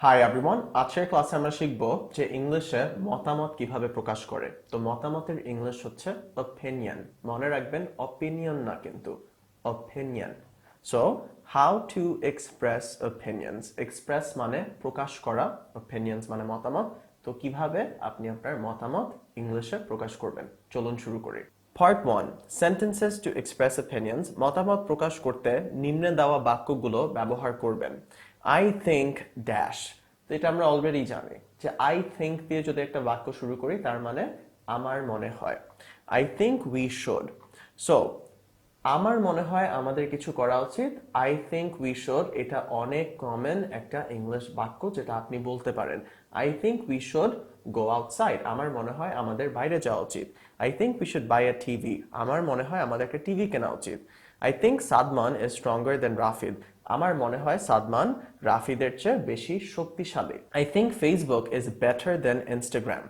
Hi everyone, আজকের ক্লাসে আমরা শিখব যে ইংলিশে মতামত কিভাবে প্রকাশ করে। তো মতামতের ইংলিশ হচ্ছে অপিনিয়ন। মনে রাখবেন অপিনিয়ন না, কিন্তু opinion. So how to express opinions. Express মানে প্রকাশ করা, অপিনিয়ন্স মানে মতামত। তো কিভাবে আপনি আপনার মতামত ইংলিশে প্রকাশ করবেন, চলুন শুরু করি। Part 1, sentences to express opinions. মতামত প্রকাশ করতে নিম্নে দেওয়া বাক্যগুলো ব্যবহার করবেন। I think dash. তো এটা আমরা অলরেডি জানি যে আই থিঙ্ক দিয়ে যদি একটা বাক্য শুরু করি তার মানে আমার মনে হয়। I think we should. So আমার মনে হয় আমাদের কিছু করা উচিত। আই থিঙ্ক উই শুড, এটা অনেক কমন একটা ইংলিশ বাক্য যেটা আপনি বলতে পারেন। I think we should go outside. আমার মনে হয় আমাদের বাইরে যাওয়া উচিত। I think we should buy a TV. আমার মনে হয় আমাদের একটা টিভি কেনা উচিত। I think Sadman is stronger than Rafid. আমার মনে হয় সাদমান রাফিদের চেয়ে বেশি শক্তিশালী। I think Facebook is better then Instagram.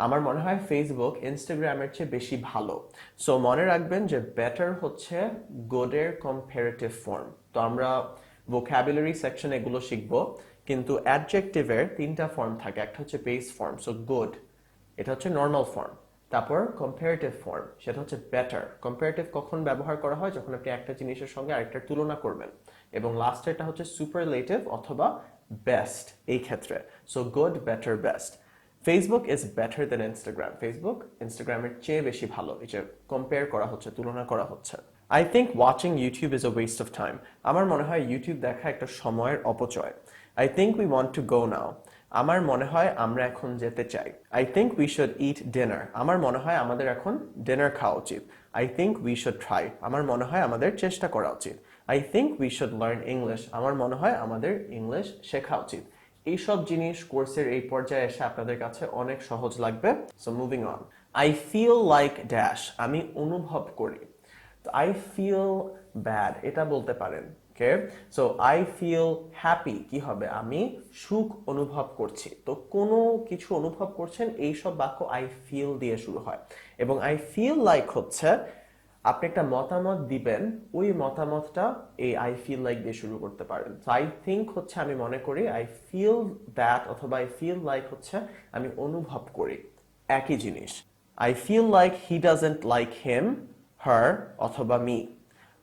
আমার মনে হয় ফেসবুক ইনস্টাগ্রামের চেয়ে বেশি ভালো। সো মনে রাখবেন যে বেটার হচ্ছে গুডের কম্পারেটিভ ফর্ম। তো আমরা ভোকাবুলারি সেকশন এগুলো শিখবো, কিন্তু অ্যাডজেক্টিভের তিনটা ফর্ম থাকে। একটা হচ্ছে বেস ফর্ম, সো গুড, এটা হচ্ছে নর্মাল ফর্ম। তারপর কম্পারেটিভ ফর্ম, সেটা হচ্ছে বেটার। কম্পারেটিভ কখন ব্যবহার করা হয়? যখন আপনি একটা জিনিসের সঙ্গে আরেকটার তুলনা করবেন। এবং লাস্টেরটা হচ্ছে সুপারলেটিভ অথবা বেস্ট এই ক্ষেত্রে। So good, better, best. Facebook is better then Instagram. Facebook ইনস্টাগ্রামের চেয়ে বেশি ভালো, এই যে কম্পেয়ার করা হচ্ছে, তুলনা করা হচ্ছে। I think watching YouTube is a waste of time. আমার মনে হয় ইউটিউব দেখা একটা সময়ের অপচয়। I think we want to go now. আমার মনে হয় আমরা এখন যেতে চাই। I think we should eat dinner. আমার মনে হয় আমাদের এখন ডিনার খাওয়া উচিত। I think we should try. আমার মনে হয় আমাদের চেষ্টা করা উচিত। I think we should learn English. আমার মনে হয় আমাদের ইংলিশ শেখা উচিত। এইসব জিনিস কোর্সের এই পর্যায়ে এসে আপনাদের কাছে অনেক সহজ লাগবে। So moving on. I feel like dash. আমি অনুভব করি। তো আই ফিল ব্যাড এটা বলতে পারেন। ওকে, সো আই ফিল হ্যাপি কি হবে? আমি সুখ অনুভব করছি। তো কোনো কিছু অনুভব করছেন, এইসব বাক্য আই ফিল দিয়ে শুরু হয়। এবং আই ফিল লাইক হচ্ছে আপনি একটা মতামত দিবেন, ওই মতামতটা এই আই ফিল লাইক দিয়ে শুরু করতে পারেন। আই থিঙ্ক হচ্ছে আমি মনে করি, আই ফিল দ্যাট অথবা আই ফিল লাইক হচ্ছে আমি অনুভব করি, একই জিনিস। I feel like he doesn't like him, her অথবা মি।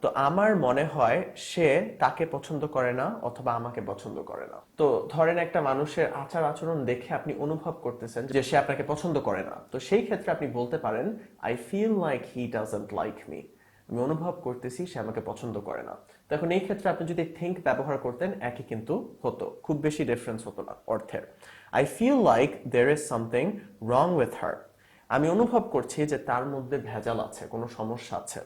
তো আমার মনে হয় সে তাকে পছন্দ করে না অথবা আমাকে পছন্দ করে না। তো ধরেন একটা মানুষের আচার আচরণ দেখে আপনি অনুভব করতেছেন যে সে আপনাকে পছন্দ করে না। তো সেই ক্ষেত্রে আপনি বলতে পারেন I feel like he doesn't like me. আমি অনুভব করতেছি সে আমাকে পছন্দ করে না। তো এখন এই ক্ষেত্রে আপনি যদি থিঙ্ক ব্যবহার করতেন একই কিন্তু হতো, খুব বেশি ডিফারেন্স হতো না অর্থের। I feel like there is something wrong with her. আমি অনুভব করছি যে তার মধ্যে ভেজাল আছে, কোনো সমস্যা আছে।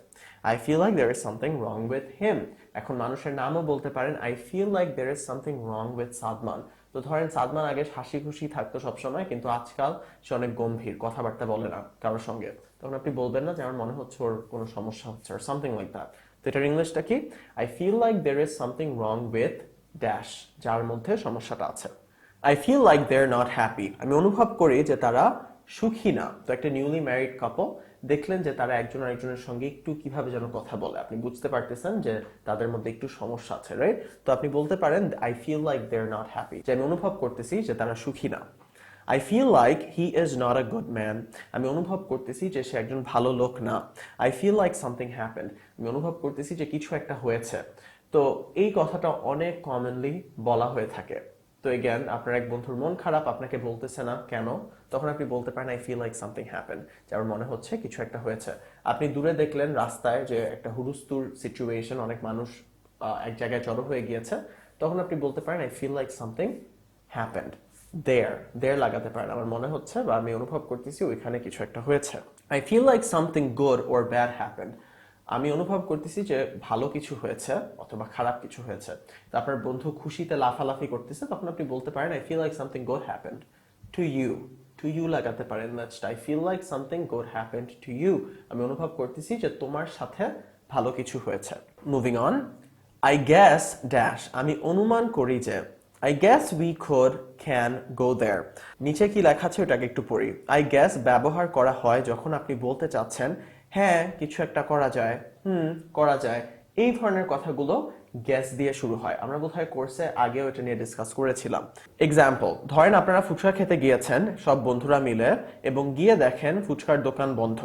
I feel like there is something wrong with him. এখন মানুষের নামও বলতে পারেন I feel like there is something wrong with Sadman. তো ধরেন সাদমান আগে হাসি খুশি থাকতো সবসময়, কিন্তু আজকাল সে অনেক গম্ভীর, কথাবার্তা বলে না কারোর সঙ্গে। তখন আপনি বলবেন না যে আমার মনে হচ্ছে ওর কোনো সমস্যা হচ্ছে, or something like that. তো এটার ইংলিশটা কি? I feel like there is something wrong with dash, যার মধ্যে সমস্যাটা আছে। I feel like they are not happy. আমি অনুভব করি যে তারা সুখী না। তো একটা নিউলি ম্যারিড কাপল দেখলেন যে তারা একজন আরেকজনের সঙ্গে একটু কিভাবে যেন কথা বলে, আপনি বুঝতে পারতেছেন যে তাদের মধ্যে একটু সমস্যা আছে, রাইট? তো আপনি বলতে পারেন I feel like they are not happy, যে আমি অনুভব করতেছি যে তারা সুখী না। I feel like he is not a good man. আমি অনুভব করতেছি যে সে একজন ভালো লোক না। I feel like something happened. আমি অনুভব করতেছি যে কিছু একটা হয়েছে। তো এই কথাটা অনেক কমনলি বলা হয়ে থাকে। তো এগেন আপনার এক বন্ধুর মন খারাপ, আপনাকে বলতেছে না কেন, তখন আপনি বলতে পারেন I feel like something happen, যার মনে হচ্ছে কিছু একটা হয়েছে। আপনি দূরে দেখলেন রাস্তায় যে একটা হুড়ুস্থুর সিচুয়েশন, অনেক মানুষ এক জায়গায় জড়ো হয়ে গিয়েছে, তখন আপনি বলতে পারেন I feel like something happened. There লাগাতে পারেন, আমার মনে হচ্ছে বা আমি অনুভব করতেছি ওইখানে কিছু একটা হয়েছে। I feel like something good or bad happened. আমি অনুভব করতেছি যে ভালো কিছু হয়েছে অথবা খারাপ কিছু হয়েছে। তো আপনার বন্ধু খুশিতে লাফালাফি করতেছে, তখন আপনি বলতে পারেন I feel like something good happened to you. To you লাগাতে পারেন next. I feel like something good happened to you. আমি অনুভব করতেছি যে তোমার সাথে ভালো কিছু হয়েছে। Moving on. I guess dash. আমি অনুমান করি যে। I guess we could can go there. নিচে কি লেখা আছে ওটাকে একটু পড়ি। আই গ্যাস ব্যবহার করা হয় যখন আপনি বলতে চাচ্ছেন হ্যাঁ কিছু একটা করা যায়, করা যায়, এই ধরনের কথাগুলো গ্যাস দিয়ে শুরু হয়। আমরা বোধহয় কোর্সে আগেও এটা নিয়ে ডিসকাস করেছিলাম। এক্সাম্পল, ধরেন আপনারা ফুচকা খেতে গিয়েছেন সব বন্ধুরা মিলে এবং গিয়ে দেখেন ফুচকার দোকান বন্ধ।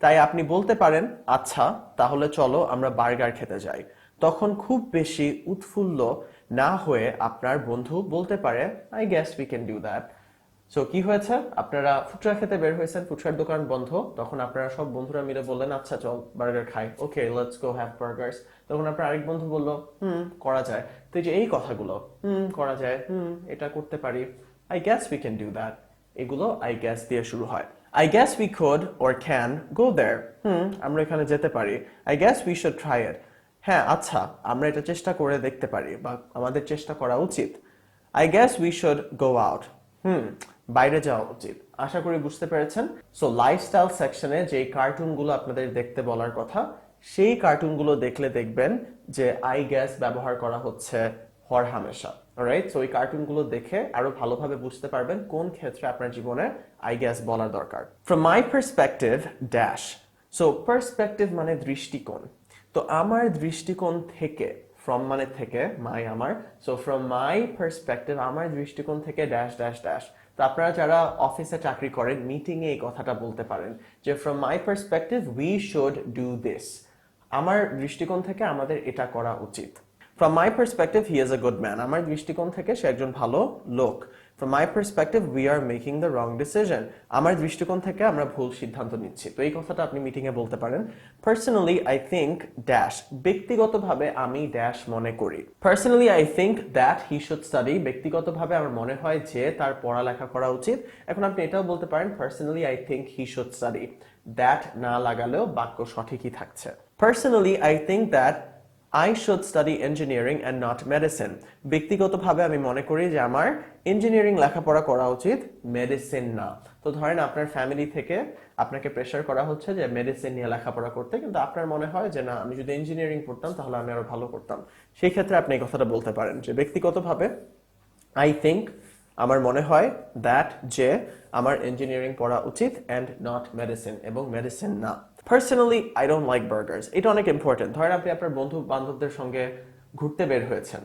তাই আপনি বলতে পারেন, আচ্ছা তাহলে চলো আমরা বার্গার খেতে যাই। তখন খুব বেশি উৎফুল্ল না হয়ে আপনার বন্ধু বলতে পারে, I guess we can do that. So কি হয়েছে, আপনারা ফুচকা খেতে বের হয়েছেন, ফুচকার দোকান বন্ধ, তখন আপনারা সব বন্ধুরা মিলে বললেন, আচ্ছা চল বার্গার খাই, okay let's go have burghers. তখন আপনার আরেক বন্ধু বললো, করা যায়। তো এই যে এই কথাগুলো, করা যায়, এটা করতে পারি, I guess we can do that, এগুলো আই গেস দিয়ে শুরু হয়। I guess we could or can go there, আমরা এখানে যেতে পারি। I guess we should try it, হ্যাঁ আচ্ছা আমরা এটা চেষ্টা করে দেখতে পারি বা আমাদের চেষ্টা করা উচিত। I guess we should go out, বাইরে যাওয়া উচিত। আশা করি বুঝতে পেরেছেন। সো লাইফস্টাইল সেকশনে যে কার্টুনগুলো আপনাদের দেখতে বলার কথা, সেই কার্টুনগুলো দেখলে দেখবেন যে আই গেস ব্যবহার করা হচ্ছে হর হামেশা। অলরাইট, সো এই কার্টুনগুলো দেখে আরো ভালোভাবে বুঝতে পারবেন কোন ক্ষেত্রে আপনার জীবনে আই গেস বলা দরকার। From my perspective dash, so perspective মানে দৃষ্টিকোণ। তো আমার দৃষ্টিকোণ থেকে, ফ্রম মানে থেকে, মাই আমার, সো ফ্রম মাই পার্সপেক্টিভ আমার দৃষ্টিকোণ থেকে ড্যাশ ড্যাশ ড্যাশ। তো আপনারা যারা অফিসে চাকরি করেন মিটিং এ এই কথাটা বলতে পারেন যে from my perspective we should do this, আমার দৃষ্টিকোণ থেকে আমাদের এটা করা উচিত। From my perspective he is a good man, আমার দৃষ্টিকোণ থেকে সে একজন ভালো লোক। From my perspective we are making the wrong decision, আমার দৃষ্টিকোণ থেকে আমরা ভুল সিদ্ধান্ত নিচ্ছি। তো এই কথাটা আপনি মিটিং এ বলতে পারেন। পার্সোনালি আই থিংক ড্যাশ, ব্যক্তিগতভাবে আমি ড্যাশ মনে করি। Personally I think that he should study, ব্যক্তিগতভাবে আমার মনে হয় যে তার পড়ালেখা করা উচিত। এখন আপনি এটাও বলতে পারেন personally I think he should study, that না লাগালেও বাক্য সঠিকই থাকছে। Personally I think that I should study engineering and not medicine, ব্যক্তিগতভাবে আমি মনে করি যে আমার ইঞ্জিনিয়ারিং লেখাপড়া করা উচিত, মেডিসিন না। তো ধরেন আপনার ফ্যামিলি থেকে আপনাকে প্রেসার করা হচ্ছে যে মেডিসিন নিয়ে লেখাপড়া করতে, কিন্তু আপনার মনে হয় যে না আমি যদি ইঞ্জিনিয়ারিং পড়তাম তাহলে আমি আরো ভালো করতাম। সেই ক্ষেত্রে আপনি এই কথাটা বলতে পারেন যে ব্যক্তিগতভাবে আই থিংক আমার মনে হয়, দ্যাট যে আমার ইঞ্জিনিয়ারিং পড়া উচিত, অ্যান্ড নট মেডিসিন এবং মেডিসিন না। Personally I don't like burghers, এটা অনেক ইম্পর্টেন্ট। ধরেন আপনি আপনার বন্ধু বান্ধবদের সঙ্গে ঘুরতে বের হয়েছেন,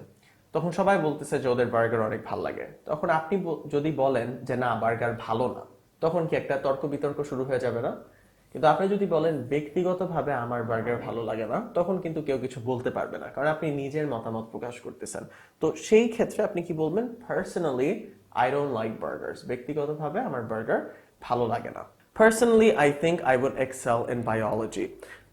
তখন সবাই বলতেছে যে ওদের বার্গার অনেক ভালো লাগে। তখন আপনি যদি বলেন যে না বার্গার ভালো না, তখন কি একটা তর্ক বিতর্ক শুরু হয়ে যাবে না? কিন্তু আপনি যদি বলেন ব্যক্তিগতভাবে আমার বার্গার ভালো লাগে না, তখন কিন্তু কেউ কিছু বলতে পারবে না, কারণ আপনি নিজের মতামত প্রকাশ করতেছেন। তো সেই ক্ষেত্রে আপনি কি বলবেন, personally I don't like burgers, ব্যক্তিগতভাবে আমার বার্গার ভালো লাগে না। Personally I think I would excel in biology,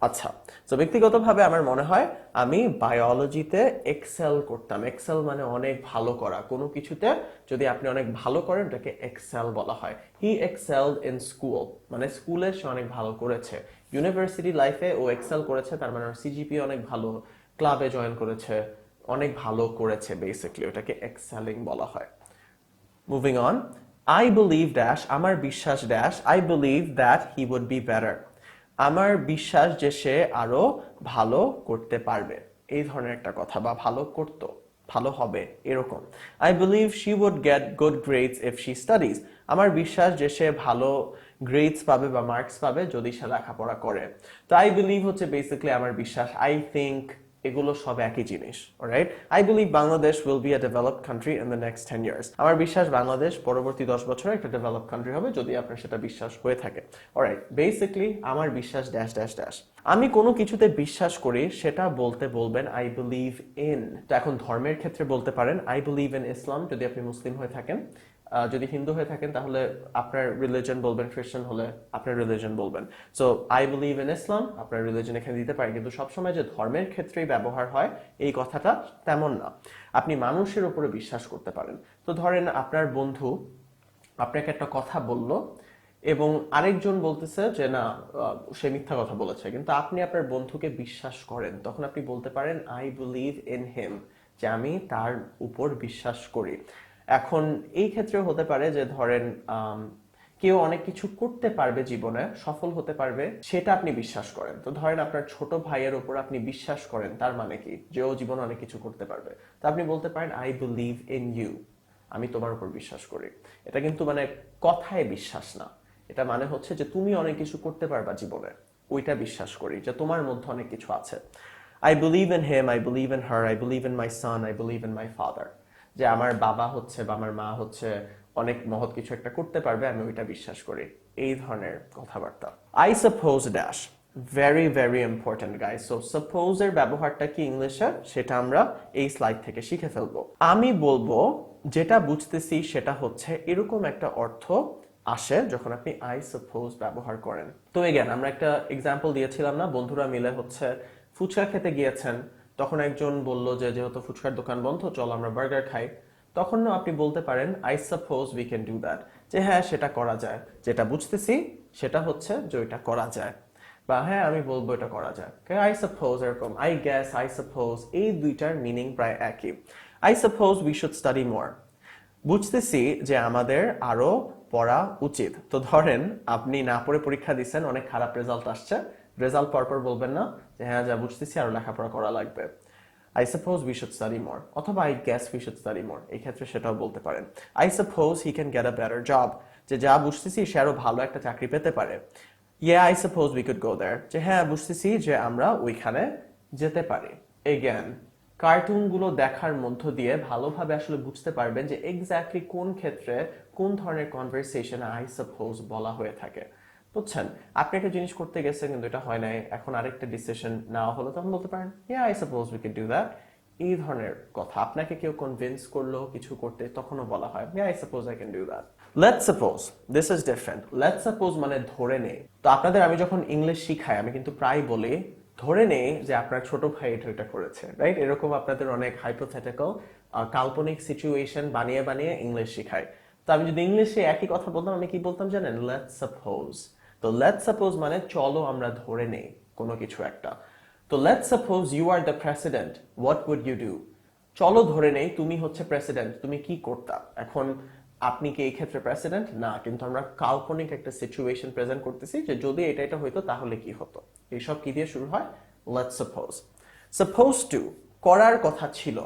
আচ্ছা তো ব্যক্তিগতভাবে আমার মনে হয় আমি বায়োলজিতে এক্সেল করতাম। এক্সেল মানে অনেক ভালো করা, কোনো কিছুতে যদি আপনি অনেক ভালো করেন ওটাকে এক্সেল বলা হয়। হি এক্সেলড ইন স্কুল, মানে স্কুলে সে অনেক ভালো করেছে। ইউনিভার্সিটি লাইফে ও এক্সেল করেছে, তার মানে সিজিপি অনেক ভালো, ক্লাবে জয়েন করেছে, অনেক ভালো করেছে, বেসিক্যালি ওটাকে এক্সেলিং বলা হয়। Moving on, I believe dash, আমার বিশ্বাস dash, I believe that he would be better, আমার বিশ্বাস যে সে আরো ভালো করতে পারবে, এই ধরনের একটা কথা, বা ভালো করতো, ভালো হবে এরকম। I believe she would get good grades if she studies, আমার বিশ্বাস যে সে ভালো গ্রেডস পাবে বা মার্কস পাবে যদি সে লেখাপড়া করে। তো আই বিলিভ হচ্ছে বেসিক্যালি আমার বিশ্বাস, আই থিংক এগুলো সব একই জিনিস। Alright, I believe Bangladesh will be a developed country in the next 10 years, আমার বিশ্বাস বাংলাদেশ পরবর্তী 10 বছরে একটা ডেভেলপড কান্ট্রি হবে, যদি আপনার সেটা বিশ্বাস হয়ে থাকে। অলরাইট, বেসিক্যালি আমার বিশ্বাস ড্যাশ ড্যাশ ড্যাশ। আমি কোনো কিছুতে বিশ্বাস করি সেটা বলতে বলবেন আই বিলিভ ইন। তো এখন ধর্মের ক্ষেত্রে বলতে পারেন আই বিলিভ ইন ইসলাম, যদি আপনি মুসলিম হয়ে থাকেন। যদি হিন্দু হয়ে থাকেন তাহলে আপনার রিলিজন বলবেন, খ্রিস্টান হলে আপনার রিলিজন বলবেন। সো আই বিলিভ ইন ইসলাম আপনার রিলিজন এখানে দিতে পারেন, কিন্তু সবসময় যে ধর্মের ক্ষেত্রেই ব্যবহার হয় এই কথাটা তেমন না। আপনি মানুষের উপরে বিশ্বাস করতে পারেন। তো ধরেন আপনার বন্ধু আপনাকে একটা কথা বলল এবং আরেকজন বলতেছে যে না সে মিথ্যা কথা বলেছে, কিন্তু আপনি আপনার বন্ধুকে বিশ্বাস করেন, তখন আপনি বলতে পারেন আই বিলিভ ইন হিম, যে আমি তার উপর বিশ্বাস করি। এখন এই ক্ষেত্রে হতে পারে যে ধরেন কেউ অনেক কিছু করতে পারবে, জীবনে সফল হতে পারবে, সেটা আপনি বিশ্বাস করেন। তো ধরেন আপনার ছোট ভাইয়ের উপর আপনি বিশ্বাস করেন, তার মানে কি যে ও জীবনে অনেক কিছু করতে পারবে। তো আপনি বলতে পারেন আই বিলিভ ইন ইউ, আমি তোমার উপর বিশ্বাস করি। এটা কিন্তু মানে কথায় বিশ্বাস না, এটা মানে হচ্ছে যে তুমি অনেক কিছু করতে পারবা জীবনে, ওইটা বিশ্বাস করি যে তোমার মধ্যে অনেক কিছু আছে। I believe in him, I believe in her, I believe in my son, I believe in my father. যে আমার বাবা হচ্ছে বা আমার মা হচ্ছে অনেক মহৎ কিছু একটা করতে পারবে, আমি ওইটা বিশ্বাস করি। এই ধরনের কথাবার্তা। I suppose dash. Very very important guys. So suppose এর ব্যবহারটা কি ইংলিশে সেটা আমরা এই স্লাইড থেকে শিখে ফেলবো। আমি বলবো যেটা বুঝতেছি সেটা হচ্ছে এরকম একটা অর্থ আসে যখন আপনি I suppose ব্যবহার করেন। তো এগেন আমরা একটা এক্সাম্পল দিয়েছিলাম না, বন্ধুরা মিলে হচ্ছে ফুচকা খেতে গিয়েছেন, তখন একজন বলল যে যেহেতু ফুচকার দোকান বন্ধ চল আমরা বার্গার খাই। তখন না আপনি বলতে পারেন I suppose we can do that, যে হ্যাঁ সেটা করা যায়, যেটা বুঝতেছি সেটা হচ্ছে যে ওইটা করা যায়, বা হ্যাঁ আমি বলবো এটা করা যায়। I suppose এরকম I guess, I suppose এই দুইটার মিনিং প্রায় একই। I suppose we should study more, বুঝতেছি যে আমাদের আরো পড়া উচিত। তো ধরেন আপনি না পড়ে পরীক্ষা দিচ্ছেন, অনেক খারাপ রেজাল্ট আসছে, রেজাল্ট পরপর বলবেন না যে হ্যাঁ যা বুঝতেছি আরো লেখাপড়া করা লাগবে, I suppose we should study more, অথবা I guess we should study more, এই ক্ষেত্রে সেটাও বলতে পারেন। I suppose he can get a better job, যে যা বুঝতেছি সে আরো ভালো একটা চাকরি পেতে পারে। Yeah, I suppose we could go there, যে হ্যাঁ বুঝতেছি যে আমরা ওইখানে যেতে পারি। Again, কার্টুনগুলো দেখার মধ্য দিয়ে ভালোভাবে আসলে বুঝতে পারবেন যে এক্স্যাক্টলি কোন ক্ষেত্রে কোন ধরনের কনভারসেশন I suppose বলা হয়ে থাকে। বুঝছেন, আপনি একটা জিনিস করতে গেছেন কিন্তু এটা হয় নাই, এখন আরেকটা ডিসিশন নেওয়া হলো, তখন বলতে পারেন yeah I suppose we could do that। এই ধরনের কথা, আপনাকে কেউ কনভিন্স করলো কিছু করতে, তখনও বলা হয় yeah I suppose I can do that। Let's suppose, this is different। Let's suppose মানে ধরে নেই। তো আপনাদের আমি যখন ইংলিশ শিখাই আমি কিন্তু প্রায় বলি ধরে নেই যে আপনার ছোট ভাই এটা করেছে, রাইট? এরকম আপনাদের অনেক হাইপোথেটিক্যাল কাল্পনিক সিচুয়েশন বানিয়ে বানিয়ে ইংলিশ শিখাই। তো আমি যদি ইংলিশে একই কথা বলতাম আমি কি বলতাম জানেন? Let's suppose. তো লেটস সাপোজ মানে চলো আমরা ধরে নেই কোনো কিছু একটা। তো let's suppose you are the president, what would you do? চলো ধরে নেই তুমি হচ্ছে প্রেসিডেন্ট, তুমি কি করতা? এখন আপনি কি এই ক্ষেত্রে প্রেসিডেন্ট না, কিন্তু আমরা কাল্পনিক একটা সিচুয়েশন প্রেজেন্ট করতেছি যে যদি এটা হইতো তাহলে কি হতো। এইসব কি দিয়ে শুরু হয়? Let's suppose. সাপোজ টু করার কথা ছিল,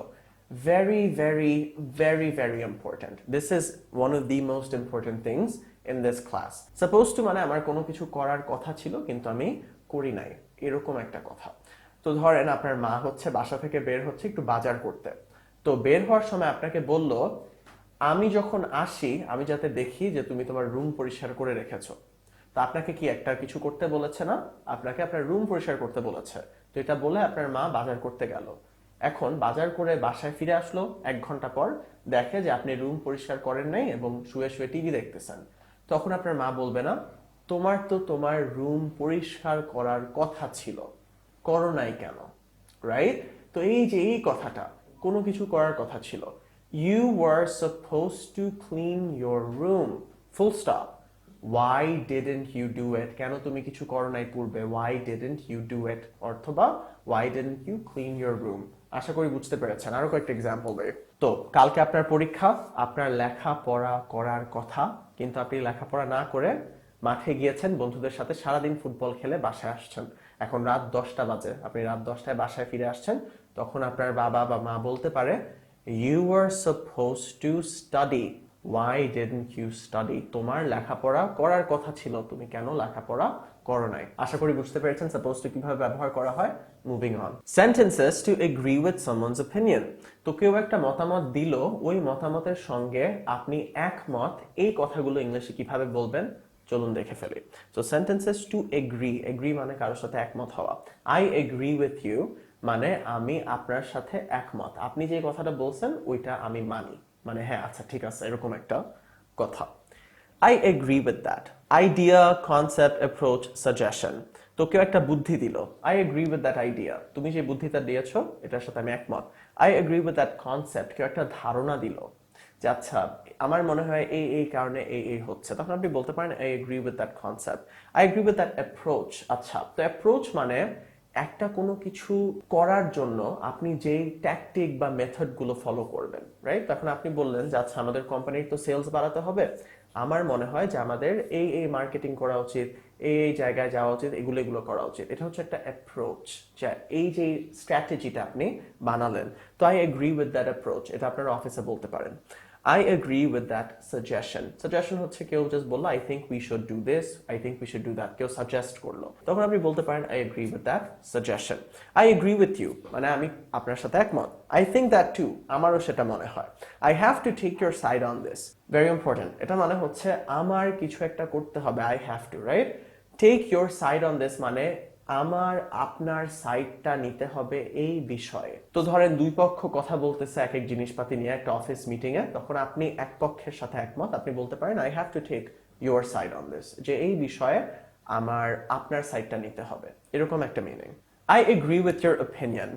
very very very very important. This is one of the most important things in this class. Supposed to মানে আমার কোনো কিছু করার কথা ছিল কিন্তু আমি করি নাই, এরকম একটা কথা। তো ধরেন আপনার মা হচ্ছে বাসা থেকে বের হচ্ছে একটু বাজার করতে, তো বের হওয়ার সময় আপনাকে বলল আমি যখন আসি আমি যাতে দেখি যে তুমি তোমার রুম পরিষ্কার করে রেখেছো। তো আপনাকে কি একটা কিছু করতে বলেছে না, আপনাকে আপনার রুম পরিষ্কার করতে বলেছে। তো এটা বলে আপনার মা বাজার করতে গেল, এখন বাজার করে বাসায় ফিরে আসলো 1 ঘন্টা পর, দেখে যে আপনি রুম পরিষ্কার করেন নাই এবং শুয়ে শুয়ে টিভি দেখতেছেন। তখন আপনার মা বলবে না তোমার তো তোমার রুম পরিষ্কার করার কথা ছিল, করো নাই কেন? রাইট? তো এই যে এই কথাটা, কোনো কিছু করার কথা ছিল, you were supposed to clean your room, full stop. Why didn't you do it? কেন তুমি কিছু করো নাই পূর্বে? Why didn't you do it? অথবা why didn't you clean your room? আশা করি বুঝতে পেরেছেন। আরো কয়েকটা এক্সাম্পল দেই। তো কালকে আপনার পরীক্ষা, আপনার লেখাপড়া করার কথা, কিন্তু আপনি লেখাপড়া না করে মাঠে গিয়েছেন বন্ধুদের সাথে সারাদিন ফুটবল খেলে বাসায় আসছেন। এখন রাত 10টা বাজে, আপনি রাত 10টায় বাসায় ফিরে আসছেন, তখন আপনার বাবা বা মা বলতে পারে you were supposed to study, why didn't you study? তোমার লেখাপড়া করার কথা ছিল, তুমি কেন লেখাপড়া করো নাই? আশা করি বুঝতে পেরেছেন সাপোজ টু কিভাবে ব্যবহার করা হয়। Moving on. Sentences to agree with someone's opinion. তো কেউ একটা মতামত দিল, ওই মতামতের সঙ্গে আপনি একমত, এই কথাগুলো ইংলিশে কিভাবে বলবেন চলুন দেখে ফেলি। So sentences to agree, agree মানে কারোর সাথে একমত হওয়া। আই এগ্রি উইথ ইউ মানে আমি আপনার সাথে একমত, আপনি যে কথাটা বলছেন ওইটা আমি মানি, মানে হ্যাঁ আচ্ছা ঠিক আছে, এরকম একটা কথা। I agree with that. Idea, concept, approach, suggestion. তো কেউ একটা বুদ্ধি দিল, I agree with that idea. তুমি যে বুদ্ধিটা দিয়েছো এটার সাথে আমি একমত। I agree with that concept. কেউ একটা ধারণা দিল যে আচ্ছা আমার মনে হয় এই এই কারণে এই এই হচ্ছে, তখন আপনি বলতে পারেন I agree with that concept. I agree with that approach. আচ্ছা, তো approach মানে একটা কোনো কিছু করার জন্য আপনি যেই ট্যাকটিক বা মেথড গুলো ফলো করবেন, রাইট? তখন আপনি বললেন যে আচ্ছা আমাদের কোম্পানির তো সেলস বাড়াতে হবে, আমার মনে হয় যে আমাদের এই এই মার্কেটিং করা উচিত, এই এই জায়গায় যাওয়া উচিত, এগুলো এগুলো করা উচিত। এটা হচ্ছে একটা অ্যাপ্রোচ, যা এই যে স্ট্র্যাটেজিটা আপনি বানালেন। তো I agree with that approach, এটা আপনার অফিসে বলতে পারেন। I agree with that suggestion. Suggestion হচ্ছে কেউ just বললো I think we should do this, I think we should do that. কেউ suggest করলো। তখন আপনি বলতে পারেন I agree with that suggestion. I agree with you মানে আমি আপনার সাথে একমত। I think that too আমারও সেটা মনে হয়। I have to take your side on this. Very important. এটা মানে হচ্ছে আমার কিছু একটা করতে হবে। I have to, right? Take your side on this মানে আমার আপনার সাইডটা নিতে হবে এই বিষয়ে। তো ধরেন দুই পক্ষ কথা বলতেছে এক এক জিনিসপাতি নিয়ে একটা অফিস মিটিং এ, তখন আপনি এক পক্ষের সাথে একমত, আপনি বলতে পারেন I have to take your side on this, যে এই বিষয়ে আমার আপনার সাইডটা নিতে হবে, এরকম একটা meaning. I agree with your opinion.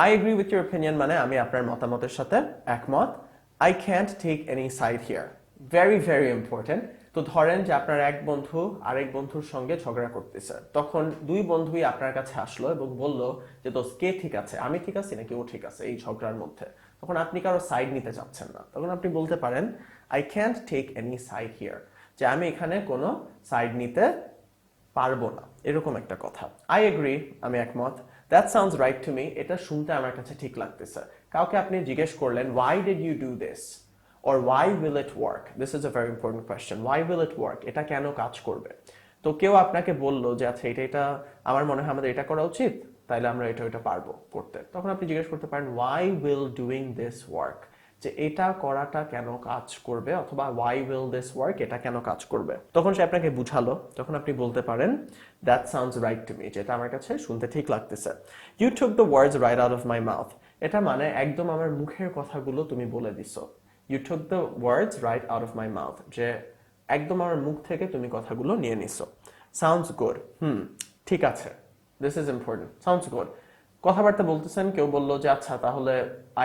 I agree with your opinion মানে আমি আপনার মতামতের সাথে একমত। I can't take any side here. Very very important. তো ধরেন যে আপনার এক বন্ধু আরেক বন্ধুর সঙ্গে ঝগড়া করতেছে, তখন দুই বন্ধুই আপনার কাছে আসলো এবং বলল যে দোস্ত কে ঠিক আছে, আমি ঠিক আছি নাকি ও ঠিক আছে এই ঝগড়ার মধ্যে। তখন আপনি কারো সাইড নিতে চাচ্ছেন না, তখন আপনি বলতে পারেন I can't take any side here, যে আমি এখানে কোনো সাইড নিতে পারবো না, এরকম একটা কথা। আই এগ্রি আমি একমত। That sounds right two me, এটা শুনতে আমার কাছে ঠিক লাগতেছে। কাউকে আপনি জিজ্ঞেস করলেন why did you do this or why will it work? This is a very important question. Why will it work? এটা কেন কাজ করবে? তো কেউ আপনাকে বলল যে আচ্ছা এটা আমার মনে হয় আমাদের এটা করা উচিত, তাইলে আমরা এটা পারবো করতে। তখন আপনি জিজ্ঞেস করতে পারেন why will doing this work? যে এটা করাটা কেন কাজ করবে, অথবা why will this work? এটা কেন কাজ করবে। তখন সে আপনাকে বুঝালো, তখন আপনি বলতে পারেন that sounds right to me, যেটা আমার কাছে শুনতে ঠিক লাগতেছে। You took the words right out of my mouth. এটা মানে একদম আমার মুখের কথাগুলো তুমি বলে দিছো। You took the words right out of my mouth, যে একদম আমার মুখ থেকে তুমি কথাগুলো নিয়ে নিছো। Sounds good. ঠিক আছে। This is important. Sounds good. কথাবার্তা বলতেছেন, কেউ বললো যে আচ্ছা তাহলে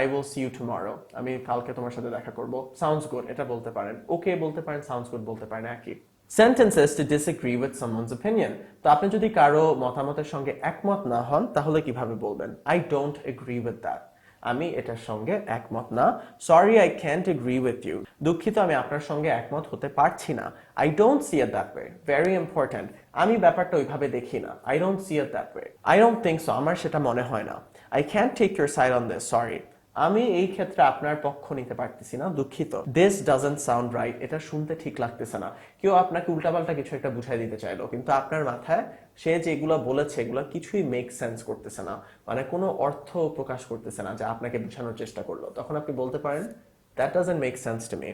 I will see you tomorrow, আমি কালকে তোমার সাথে দেখা করব। Sounds good এটা বলতে পারেন। ওকে বলতে পারেন, sounds good বলতে পারেন, একই। Sentences to disagree with someone's opinion. তো আপনি যদি কারো মতামতের সঙ্গে একমত না হন তাহলে কিভাবে বলবেন? I don't agree with that. আমি এটার সঙ্গে একমত না। Sorry, I can't agree with you. দুঃখিত আমি আপনার সঙ্গে একমত হতে পারছি না। I don't see it that way. Very important. আমি ব্যাপারটা ওইভাবে দেখি না। I don't see it that way. I don't think so. আমার সেটা মনে হয় না। I can't take your side on this. Sorry. আমি এই ক্ষেত্রে আপনার পক্ষ নিতে পারতেছি না, দুঃখিত। This doesn't sound right. এটা শুনতে ঠিক লাগতেছে না। কেউ আপনাকে উল্টাপাল্টা কিছু একটা বুঝাই দিতে চাইলো, কিন্তু আপনার মাথায় সে যেগুলো বলেছে এগুলো কিছুই মেক সেন্স করতেছে না, মানে কোনো অর্থ প্রকাশ করতেছে না যা আপনাকে বোঝানোর চেষ্টা করলো। তখন আপনি বলতে পারেন that doesn't make sense to me,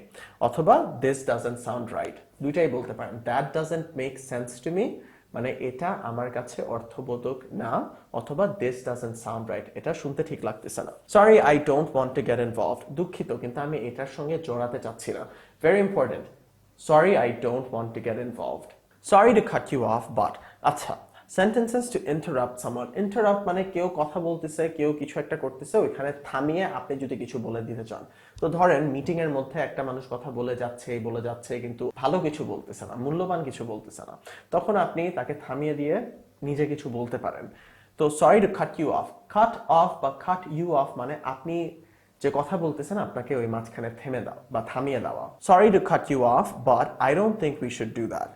অথবা this doesn't sound right। দুইটাই বলতে পারেন। that doesn't make sense to me মানে এটা আমার কাছে অর্থবোধক না, অথবা this doesn't sound right এটা শুনতে ঠিক লাগতেছে না। Sorry, I don't want to get involved. দুঃখিত কিন্তু আমি এটার সঙ্গে জড়াতে চাচ্ছি না। Very important. Sorry, I don't want to get involved. Sorry to cut you off, but আচ্ছা, sentences to interrupt someone. Interrupt মানে কেউ কথা বলতেছে, কেউ কিছু একটা করতেছে, ওইখানে থামিয়ে আপনি যদি কিছু বলে দিতে চান। তো ধরেন মিটিং এর মধ্যে একটা মানুষ কথা বলে যাচ্ছে কিন্তু ভালো কিছু বলতেছে না, মূল্যবান কিছু বলতেছে না, তখন আপনি তাকে থামিয়ে দিয়ে নিজে কিছু বলতে পারেন। তো sorry to cut you off. Cut off বা cut you off মানে আপনি যে কথা বলতেছেন আপনাকে ওই মাঝখানে থেমে দাও বা থামিয়ে দেওয়া। Sorry to cut you off, but I don't think we should do that.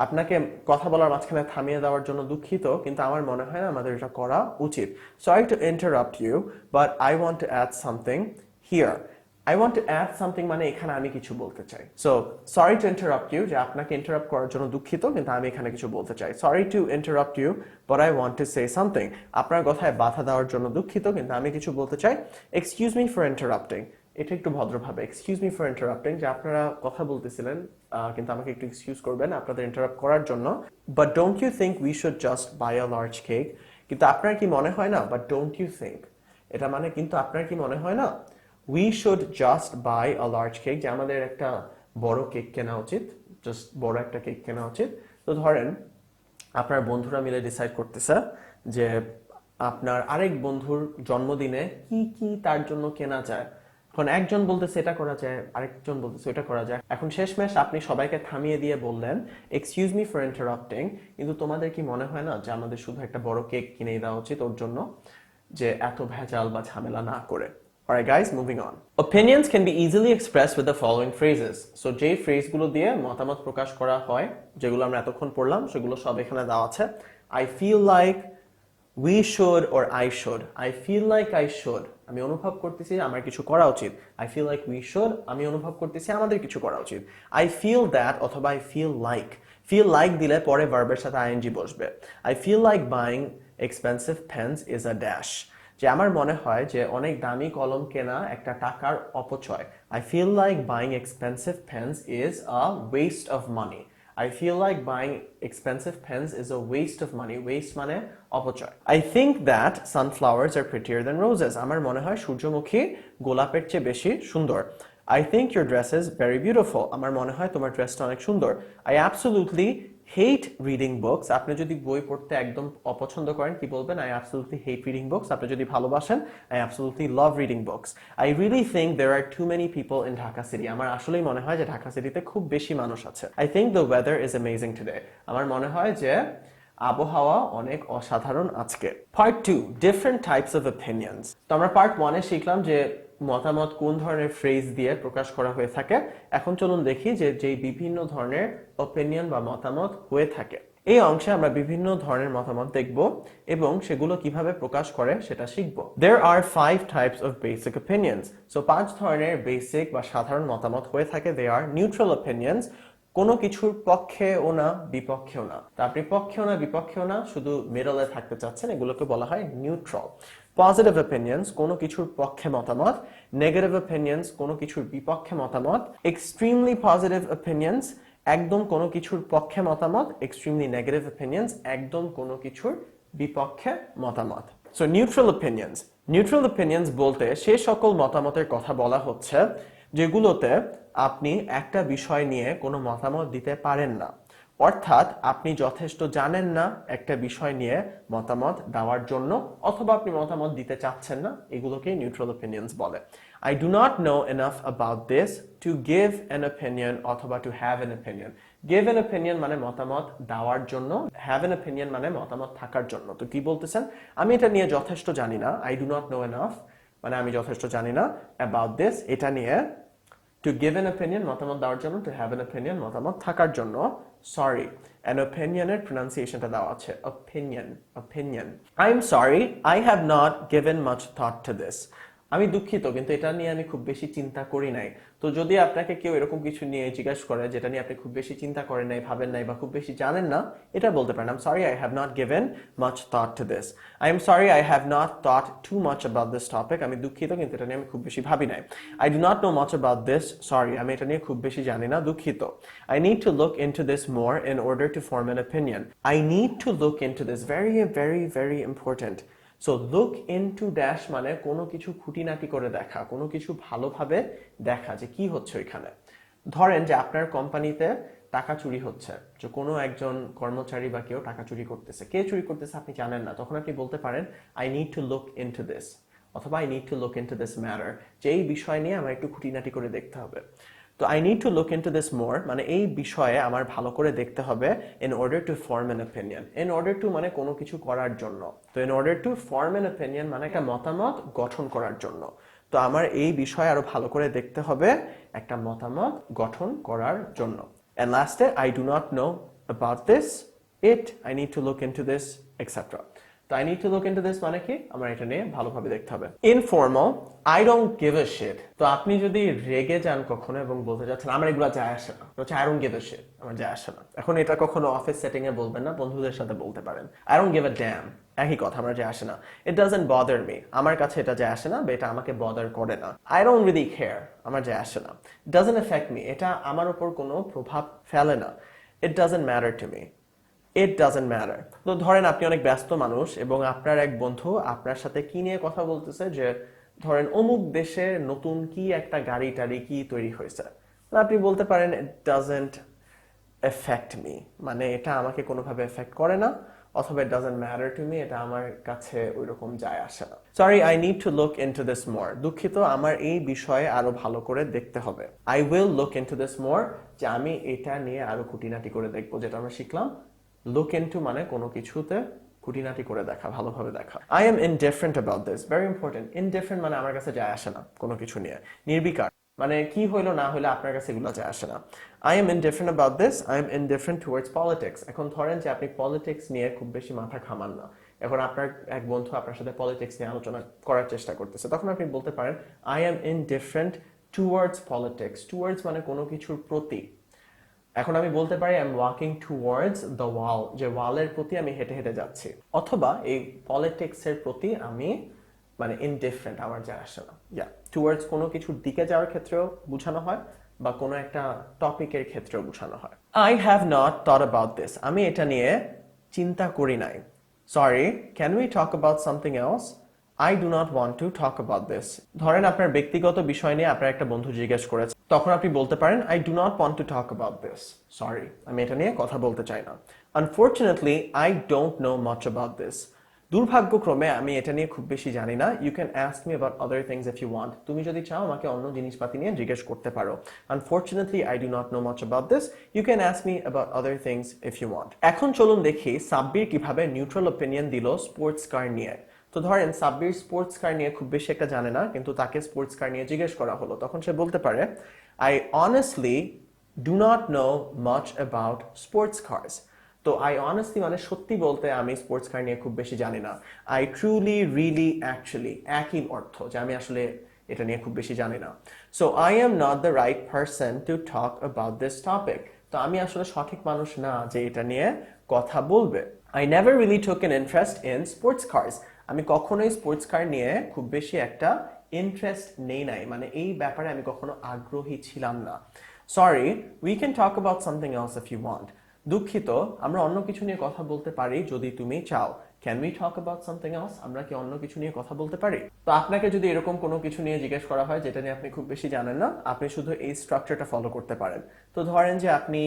আপনাকে কথা বলার মাঝখানে থামিয়ে দেওয়ার জন্য দুঃখিত, কিন্তু আমার মনে হয় না আমাদের এটা করা উচিত। Sorry to interrupt you, but I want to add something here. I want to add something মানে এখানে আমি কিছু বলতে চাই। So sorry to interrupt you, যে আপনাকে ইন্টারাপ্ট করার জন্য দুঃখিত, কিন্তু আমি এখানে কিছু বলতে চাই। Sorry to interrupt you, but I want to say something. আপনার কথায় বাধা দেওয়ার জন্য দুঃখিত, কিন্তু আমি কিছু বলতে চাই। Excuse me for interrupting. এটা একটু ভদ্রভাবে, এক্সকিউজ মি ফর ইন্টারাপ্টিং, যে আপনারা কথা বলতেছিলেন কিন্তু আমাকে একটু এক্সকিউজ করবেন আপনাদের ইন্টারাপ্ট করার জন্য। But don't you think we should just buy a large cake? কিন্তু আপনার কি মনে হয় না, বাট ডোন্ট ইউ থিঙ্ক এটা মানে কিন্তু আপনার কি মনে হয় না, we should just buy a large cake, যে আমাদের একটা বড় কেক কেনা উচিত, জাস্ট বড় একটা কেক কেনা উচিত। তো ধরেন আপনার বন্ধুরা মিলে ডিসাইড করতেছে যে আপনার আরেক বন্ধুর জন্মদিনে কি কি তার জন্য কেনা যায়। এখন একজন বলতেছে এটা করা যায়, আরেকজন বলতেছে এটা করা যায়। এখন শেষমেশ আপনি সবাইকে থামিয়ে দিয়ে বললেন এক্সকিউজ মি ফর ইন্টারাপ্টিং, কিন্তু তোমাদের কি মনে হয় না যে আমাদের শুধু একটা বড় কেক কিনে দেওয়া উচিত ওর জন্য, যে এত ভেজাল বা ঝামেলা না করে। Alright guys, moving on. Opinions can be easily expressed with the following phrases. So যে ফ্রেজগুলো দিয়ে মতামত প্রকাশ করা হয়, যেগুলো আমরা এতক্ষণ পড়লাম সেগুলো সব এখানে দেওয়া আছে। I feel like, we should or I should. I feel like I should. আমি অনুভব করতেছি আমার কিছু করা উচিত। I feel like we should, আমি অনুভব করতেছি আমাদের কিছু করা উচিত। I feel that অথবা I feel like, feel like দিলে পরে ভার্বের সাথে ing বসবে। I feel like buying expensive pens is a dash, যে আমার মনে হয় যে অনেক দামি কলম কেনা একটা টাকার অপচয়। I feel like buying expensive pens is a waste of money. I feel like buying expensive pens is a waste of money. Waste মানে অপচয়। I think that sunflowers are prettier than roses. আমার মনে হয় সূর্যমুখী গোলাপের চেয়ে বেশি সুন্দর। I think your dress is very beautiful. আমার মনে হয় তোমার ড্রেসটা অনেক সুন্দর। I absolutely hate reading books. আপনি যদি বই পড়তে একদম অপছন্দ করেন কি বলবেন? I absolutely hate reading books. আপনি যদি ভালোবাসেন I absolutely love reading books. I really think there are too many people in Dhaka city. আমার আসলেই মনে হয় যে ঢাকা সিটিতে খুব বেশি মানুষ আছে। I think the weather is amazing today. আমার মনে হয় যে আবহাওয়া অনেক অসাধারণ আজকে। Part 2, different types of opinions. তো আমরা পার্ট 1 এ শিখলাম যে মতামত কোন ধরনের ফ্রেজ দিয়ে প্রকাশ করা হয়ে থাকে। এখন চলুন দেখি যে যেই বিভিন্ন ধরনের অপিনিয়ন বা মতামত হয়ে থাকে। এই অংশে আমরা বিভিন্ন ধরনের মতামত দেখব এবং সেগুলো কিভাবে প্রকাশ করে সেটা শিখব। There are 5 types of basic opinions. So 5 ধরনের বেসিক বা সাধারণ মতামত হয়ে থাকে। They are neutral opinions, কোনো কিছুর পক্ষেও না বিপক্ষেও না। তা আপনি পক্ষেও না বিপক্ষেও না, শুধু মিডলে থাকতে চাচ্ছেন, এগুলোকে বলা হয় নিউট্রাল। পজিটিভ অপিনিয়ন্স, কোনো কিছুর পক্ষে মতামত। নেগেটিভ অপিনিয়ন্স, কোনো কিছুর বিপক্ষে মতামত। এক্সট্রিমলি পজিটিভ অপিনিয়ন্স, একদম কোনো কিছুর পক্ষে মতামত। এক্সট্রিমলি নেগেটিভ অপিনিয়ন্স, একদম কোনো কিছুর বিপক্ষে মতামত। So neutral opinions, neutral opinions বলতে সে সকল মতামতের কথা বলা হচ্ছে যেগুলোতে আপনি একটা বিষয় নিয়ে কোনো মতামত দিতে পারেন না, অর্থাৎ আপনি যথেষ্ট জানেন না একটা বিষয় নিয়ে মতামত দেওয়ার জন্য, অথবা আপনি মতামত দিতে চাচ্ছেন না, এগুলোকে নিউট্রাল অপিনিয়ন্স বলে। I do not know enough about this to give an opinion অথবা to have an opinion. Give an opinion মানে মতামত দেওয়ার জন্য, have an opinion মানে মতামত থাকার জন্য। তো কি বলতেছেন? আমি এটা নিয়ে যথেষ্ট জানি না। I do not know enough মানে আমি যথেষ্ট জানি না। About this, এটা নিয়ে। To give an opinion মতামত দেওয়ার জন্য, to have an opinion মতামত থাকার জন্য। Sorry, an opinion এর pronunciationটা দেওয়া আছে opinion, opinion. I'm sorry, I have not given much thought to this. আমি দুঃখিত, কিন্তু এটা নিয়ে আমি খুব বেশি চিন্তা করি নাই। তো যদি আপনাকে কেউ এরকম কিছু নিয়ে জিজ্ঞাসা করে যেটা নিয়ে আপনি খুব বেশি চিন্তা করেন নাই, ভাবেন নাই বা খুব বেশি জানেন না, এটা বলতে পারেন I'm sorry, I have not given much thought to this. I am sorry, I have not thought too much about this topic. আমি দুঃখিত, কিন্তু এটা নিয়ে আমি খুব বেশি ভাবি নাই। I do not know much about this. Sorry, আমি এটা নিয়ে খুব বেশি জানি না, দুঃখিত। I need to look into this more in order to form an opinion. I need to look into this, very very very important. So look into dash মানে কোনো কিছু খুঁটিনাটি করে দেখা, কোনো কিছু ভালোভাবে দেখা যে কি হচ্ছে ওইখানে। ধরেন যে আপনার কোম্পানিতে টাকা চুরি হচ্ছে, যে কোনো একজন কর্মচারী বা কেউ টাকা চুরি করতেছে। কে চুরি করতেছে আপনি জানেন না, তখন আপনি বলতে পারেন I need to look into this, অথবা I need to look into this matter, যে এই বিষয় নিয়ে আমার একটু খুঁটিনাটি করে দেখতে হবে। তো I need to look into this more মানে এই বিষয়ে আমার ভালো করে দেখতে হবে। In order to form an opinion, in order to মানে কোনো কিছু করার জন্য। তো in order to form an opinion মানে একটা মতামত গঠন করার জন্য। তো আমার এই বিষয়ে আরো ভালো করে দেখতে হবে একটা মতামত গঠন করার জন্য। এন্ড লাস্টে I do not know about this, it, I need to look into this, etcetera. তো I need to look into this মানে কি আমার এটা নিয়ে ভালোভাবে দেখতে হবে। Informal, I don't give a shit। তো আপনি যদি রেগে যান কখনো এবং বলতে চাচ্ছেন আমার এগুলো যায় আসে না, তো I don't give a shit, আমার যায় আসে না। এখন এটা কখনো অফিস সেটিং এ বলবেন না, বন্ধুদের সাথে বলতে পারেন I don't give a damn, একই কথা, আমার যায় আসে না। It doesn't bother me, আমার কাছে এটা যায় আসে না বা এটা আমাকে বদার করে না। I don't really care, আমার যায় আসে না। It doesn't affect me, এটা আমার উপর কোনো প্রভাব ফেলে না। It doesn't matter to me, it doesn't matter. তো ধরেন আপনি অনেক ব্যস্ত মানুষ এবং আপনার এক বন্ধু আপনার সাথে কি নিয়ে কথা বলতেছে, যে ধরেন অমুক দেশে নতুন কি একটা গাড়ি টাড়ি কি তৈরি হয়েছে, আপনি বলতে পারেন ইট ডাজন্ট এফেক্ট মি মানে এটা আমাকে কোনোভাবে এফেক্ট করে না, অথবা it doesn't matter to me, এটা আমার কাছে ওইরকম যায় আসে না। Sorry, I need to look into this more, দুঃখিত আমার এই বিষয়ে আরো ভালো করে দেখতে হবে। I will look into this more, যে আমি এটা নিয়ে আরো খুঁটিনাটি করে দেখবো, যেটা আমরা শিখলাম লুক ইনটু মানে কোনো কিছুতে খুঁটিনাটি করে দেখা, ভালোভাবে দেখা। I am indifferent about this, very important. Indifferent মানে আমার কাছে যায় আসে না কোনো কিছু নিয়ে। নির্বিকার মানে কি হইলো না হইলো আপনার কাছে এগুলো যায় আসে না। I am indifferent about this, I am indifferent towards politics. এখন ধরেন যে আপনি পলিটিক্স নিয়ে খুব বেশি মাথা ঘামান না, এখন আপনার এক বন্ধু আপনার সাথে পলিটিক্স নিয়ে আলোচনা করার চেষ্টা করতেছে, তখন আপনি বলতে পারেন I am indifferent towards politics. Towards মানে কোনো কিছুর প্রতি। এখন আমি বলতে পারি I am walking towards the wall, যে ওয়ালের প্রতি আমি হেঁটে হেঁটে যাচ্ছি। অথবা এই পলিটিক্স এর প্রতি আমি মানে ইনডিফারেন্ট, আমার যায় আসে না। টুয়ার্ডস কোনো কিছুর দিকে যাওয়ার ক্ষেত্রেও বোঝানো হয় বা কোনো একটা টপিকের ক্ষেত্রেও বোঝানো হয়। I have not thought about this, আমি এটা নিয়ে চিন্তা করি নাই। Sorry, can we talk about something else? I do not want to talk about this. ধরেন আপনার ব্যক্তিগত বিষয় নিয়ে আপনার একটা বন্ধু জিজ্ঞেস করেছে, তখন আপনি বলতে পারেন I do not want to talk about this. Sorry, আমি এটা নিয়ে কথা বলতে চাই না। Unfortunately I don't know much about this. দুর্ভাগ্যক্রমে আমি এটা নিয়ে খুব বেশি জানি না। You can ask me about other things if you want. তুমি যদি চাও আমাকে অন্য জিনিসপাতি নিয়ে জিজ্ঞেস করতে পারো। Unfortunately I do not know much about this. You can ask me about other things if you want. এখন চলুন দেখি সাব্বির কিভাবে নিউট্রাল ওপিনিয়ন দিল স্পোর্টস কার নিয়ে। তো ধরেন সাব্বির স্পোর্টস কার নিয়ে খুব বেশি একটা জানে না, কিন্তু তাকে স্পোর্টস কার নিয়ে জিজ্ঞেস করা হলো, তখন সে বলতে পারে I honestly do not know much about sports cars. তো আই অনেস্টলি মানে সত্যি বলতে আমি স্পোর্টস কার নিয়ে খুব বেশি জানি না। আই ট্রুলি রিয়েলি অ্যাকচুয়ালি একই অর্থ, যে আমি আসলে এটা নিয়ে খুব বেশি জানি না। So I am not the right person to talk about this topic. তো আমি আসলে সঠিক মানুষ না যে এটা নিয়ে কথা বলবে। I never really took an interest in sports cars. আমি কখনোই স্পোর্টস কার নিয়ে খুব বেশি একটা ইন্টারেস্ট নেই নাই, মানে এই ব্যাপারে আমি কখনো আগ্রহী ছিলাম না। Sorry, we can talk about something else if you want. দুঃখিত, আমরা অন্য কিছু নিয়ে কথা বলতে পারি যদি তুমি চাও। Can we talk about something else? আমরা কি অন্য কিছু নিয়ে কথা বলতে পারি? তো আপনাকে যদি এরকম কোনো কিছু নিয়ে জিজ্ঞেস করা হয় যেটা নিয়ে আপনি খুব বেশি জানেন না, আপনি শুধু এই স্ট্রাকচারটা ফলো করতে পারেন। তো ধরেন যে আপনি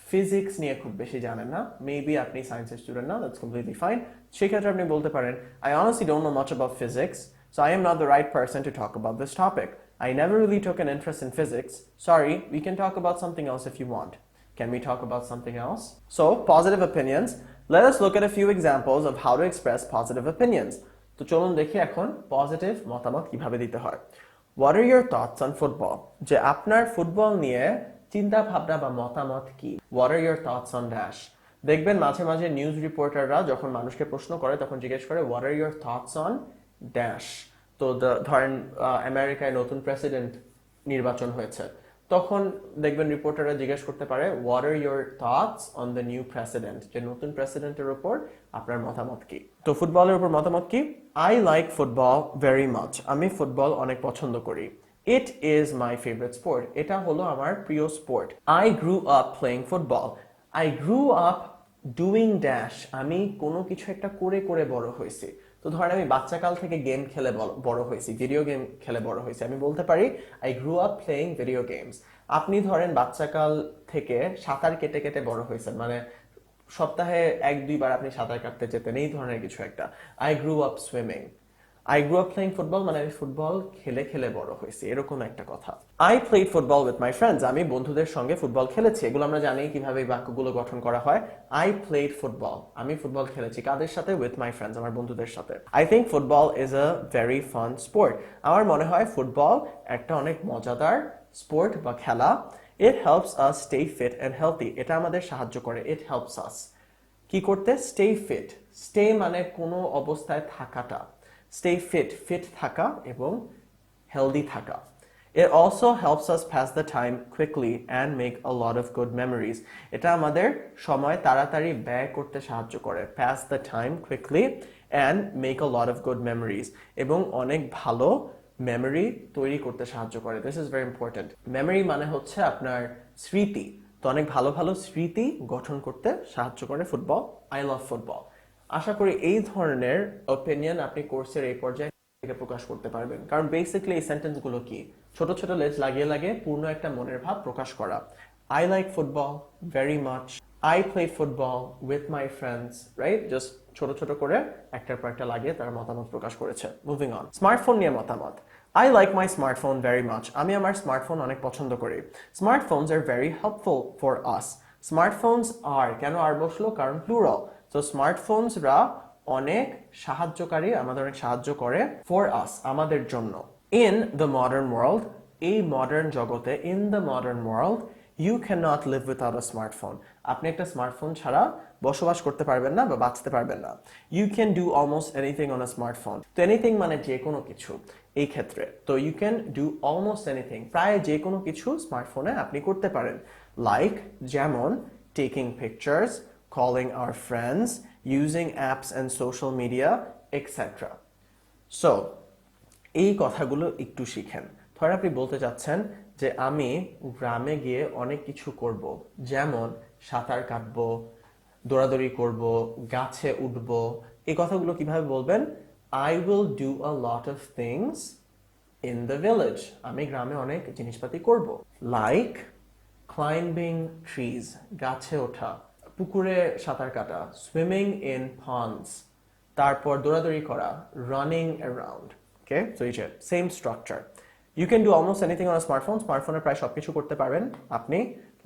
ফিজিক্স নিয়ে খুব বেশি জানেন না, মেবি আপনি সায়েন্সের স্টুডেন্ট না, দ্যাটস কমপ্লিটলি ফাইন। সেক্ষেত্রে আপনি বলতে পারেন I honestly don't know much about physics, so I am not the right person to talk about this topic. I never really took an interest in physics. Sorry, we can talk about something else if you want. Can we talk about something else? So, positive opinions. Let us look at a few examples of how to express positive opinions. তো চলুন দেখি এখন positive মতামত কিভাবে দিতে হয়। What are your thoughts on football? যে আপনার ফুটবল নিয়ে চিন্তা ভাবনা বা মতামত কি? What are your thoughts on dash? দেখবেন মাঝে মাঝে নিউজ রিপোর্টাররা যখন মানুষকে প্রশ্ন করে তখন জিজ্ঞেস করে What are your thoughts on dash? তো ধরেন আমেরিকায় নতুন প্রেসিডেন্ট নির্বাচন হয়েছে, তখন দেখবেন রিপোর্টাররা জিজ্ঞেস করতে পারে what are your thoughts on the new president, যে নতুন প্রেসিডেন্টের উপর আপনার মতামত কি। তো ফুটবলের উপর মতামত কি? I like football very much, আমি ফুটবল অনেক পছন্দ করি। ইট ইজ মাই ফেভারিট স্পোর্ট, এটা হলো আমার প্রিয় sport. I grew up playing football, I grew up doing dash, আমি কোনো কিছু একটা করে করে বড় হয়েছি। তো ধরেন আমি বাচ্চাকাল থেকে গেম খেলে বড় হয়েছি, ভিডিও গেম খেলে বড় হয়েছি, আমি বলতে পারি I grew up playing video games. আপনি ধরেন বাচ্চাকাল থেকে সাঁতার কেটে কেটে বড় হয়েছেন, মানে সপ্তাহে 1-2 বার আপনি সাঁতার কাটতে যেতেন, এই ধরনের কিছু একটা। I grew up swimming. I grew up playing football মানে আমি ফুটবল খেলে খেলে বড় হয়েছি, এরকম একটা কথা। I played football with my friends, আমি বন্ধুদের সঙ্গে ফুটবল খেলেছি। এগুলো আমরা জানি কিভাবে এই বাক্যগুলো গঠন করা হয়। আই প্লেড ফুটবল, আমি ফুটবল খেলেছি কাদের সাথে? উইথ মাই ফ্রেন্ডস, আমার বন্ধুদের সাথে। I think football is a very fun sport, আমার মনে হয় ফুটবল একটা অনেক মজাদার স্পোর্ট বা খেলা। It helps us stay fit and healthy, এটা আমাদের সাহায্য করে। ইট হেল্পস আস কি করতে? Stay fit. স্টে মানে কোনো অবস্থায় থাকাটা, স্টে ফিট, ফিট থাকা এবং হেলদি থাকা। It also helps us pass the time quickly and make a lot of good memories. এটা আমাদের সময় তাড়াতাড়ি ব্যয় করতে সাহায্য করে। Pass the time quickly and make a lot of good memories. এবং অনেক ভালো মেমরি তৈরি করতে সাহায্য করে। This is very important. Memory মানে হচ্ছে আপনার স্মৃতি। তো অনেক ভালো ভালো স্মৃতি গঠন করতে সাহায্য করে ফুটবল। I love football. আশা করি এই ধরনের ওপিনিয়ন আপনি কোর্সের এই পর্যায়ে প্রকাশ করতে পারবেন, কারণ বেসিক্যালি এই সেন্টেন্সগুলো কি ছোট ছোট লেজ লাগিয়ে লাগিয়ে পূর্ণ একটা মনের ভাব প্রকাশ করা। I like football very much, I play football with my friends, right? Just ছোট ছোট করে একটার পর একটা লাগিয়ে তারা মতামত প্রকাশ করেছে। মুভিং অন, স্মার্টফোন নিয়ে মতামত। I like my smartphone very much. আমি আমার স্মার্টফোন অনেক পছন্দ করি। Smartphones are very helpful for us. Smartphones are, কেন আর বসলো? কারণ প্লুরাল। তো স্মার্টফোনসরা অনেক সাহায্যকারী, আমাদের অনেক সাহায্য করে। ফর আস, আমাদের জন্য। ইন দ্য মডার্ন ওয়ার্ল্ড, এই মডার্ন জগতে, in the modern world You cannot live without a smartphone. আপনি একটা স্মার্টফোন ছাড়া বসবাস করতে পারবেন না বা বাঁচতে পারবেন না। You can do almost anything on a smartphone. তো anything মানে যে কোনো কিছু এই ক্ষেত্রে। তো you can do almost anything. প্রায় যে কোনো কিছু স্মার্টফোনে আপনি করতে পারেন। Like যেমন taking pictures, calling our friends, using apps and social media, etc. So এই কথাগুলো একটু শিখেন। ধর আপনি বলতে চাচ্ছেন যে আমি গ্রামে গিয়ে অনেক কিছু করব, যেমন সাঁতার কাটবো, দৌড়াদৌড়ি করব, গাছে উঠব। এই কথাগুলো কিভাবে বলবেন? I will do a lot of things in the village. আমি গ্রামে অনেক জিনিসপাতি করব। Like climbing trees, গাছে ওঠা, পুকুরে সাঁতার কাটা, swimming in ponds, তারপর দৌড়াদৌড়ি করা, running around. Okay, so এই যে same structure. You can do almost anything on a smartphone. স্মার্টফোনে প্রায় সবকিছু করতে পারবেন আপনি।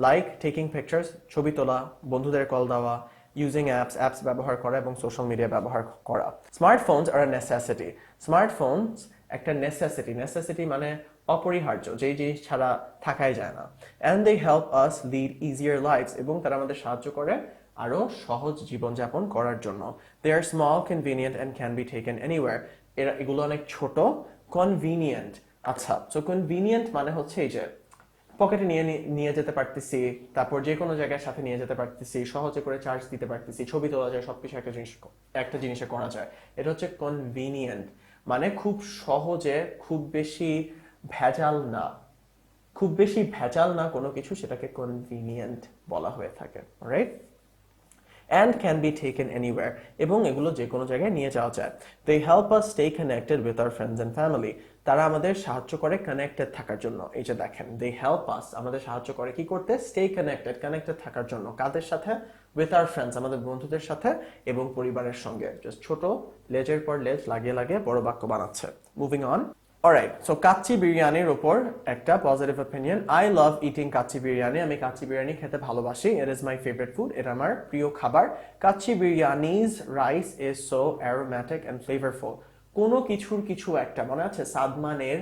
লাইক টেকিং পিকচার্স, ছবি তোলা, বন্ধুদের কল দেওয়া, ইউজিং অ্যাপস ব্যবহার করা এবং সোশ্যাল মিডিয়া ব্যবহার করা। Smartphones are necessity. স্মার্টফোনস একটা নেসেসিটি মানে অপরিহার্য, যেই জিনিস ছাড়া থাকাই যায় না। And they help us lead easier lifes, এবং তারা আমাদের সাহায্য করে আরো সহজ জীবনযাপন করার জন্য। They are small, convenient and can be taken anywhere. এগুলো অনেক ছোট, কনভিনিয়েন্ট। আচ্ছা, সো কনভিনিয়েন্ট মানে হচ্ছে এই যে পকেটে নিয়ে যেতে পারতেছি, তারপর যে কোনো জায়গায় সাথে নিয়ে যেতে পারতেছি, সহজে করে চার্জ দিতে পারতেছি, ছবি তোলা যায়, সবকিছু একটা জিনিসে করা যায়। এটা হচ্ছে কনভিনিয়েন্ট, মানে খুব সহজে, খুব বেশি ভেজাল না কোনো কিছু, সেটাকে কনভিনিয়েন্ট বলা হয়ে থাকে। Right? and can be taken anywhere, এবং এগুলো যে কোনো জায়গায় নিয়ে যাওয়া যায়। They help us stay connected with our friends and family. তারা আমাদের সাহায্য করে কানেক্টেড থাকার জন্য। এই যে দেখেন, they help us, আমাদের সাহায্য করে কি করতে? stay কানেক্টেড থাকার জন্য। কাদের সাথে? with our friends, আমাদের বন্ধুদের সাথে এবং পরিবারের সঙ্গে। জাস্ট ছোট লেজের পর লেজ লাগিয়ে লাগিয়ে বড় বাক্য বানাচ্ছে। Moving on. Alright, so kacchi বিরিয়ানির উপর একটা positive opinion. I love eating kacchi biryani. আমি কাচ্চি বিরিয়ানি খেতে ভালোবাসি। It is my favorite food. এটা আমার প্রিয় খাবার। Kacchi বিরিয়ানি's rice is so aromatic and flavorful. কোনো কিছুর কিছু একটা, মনে আছে সাদমানের?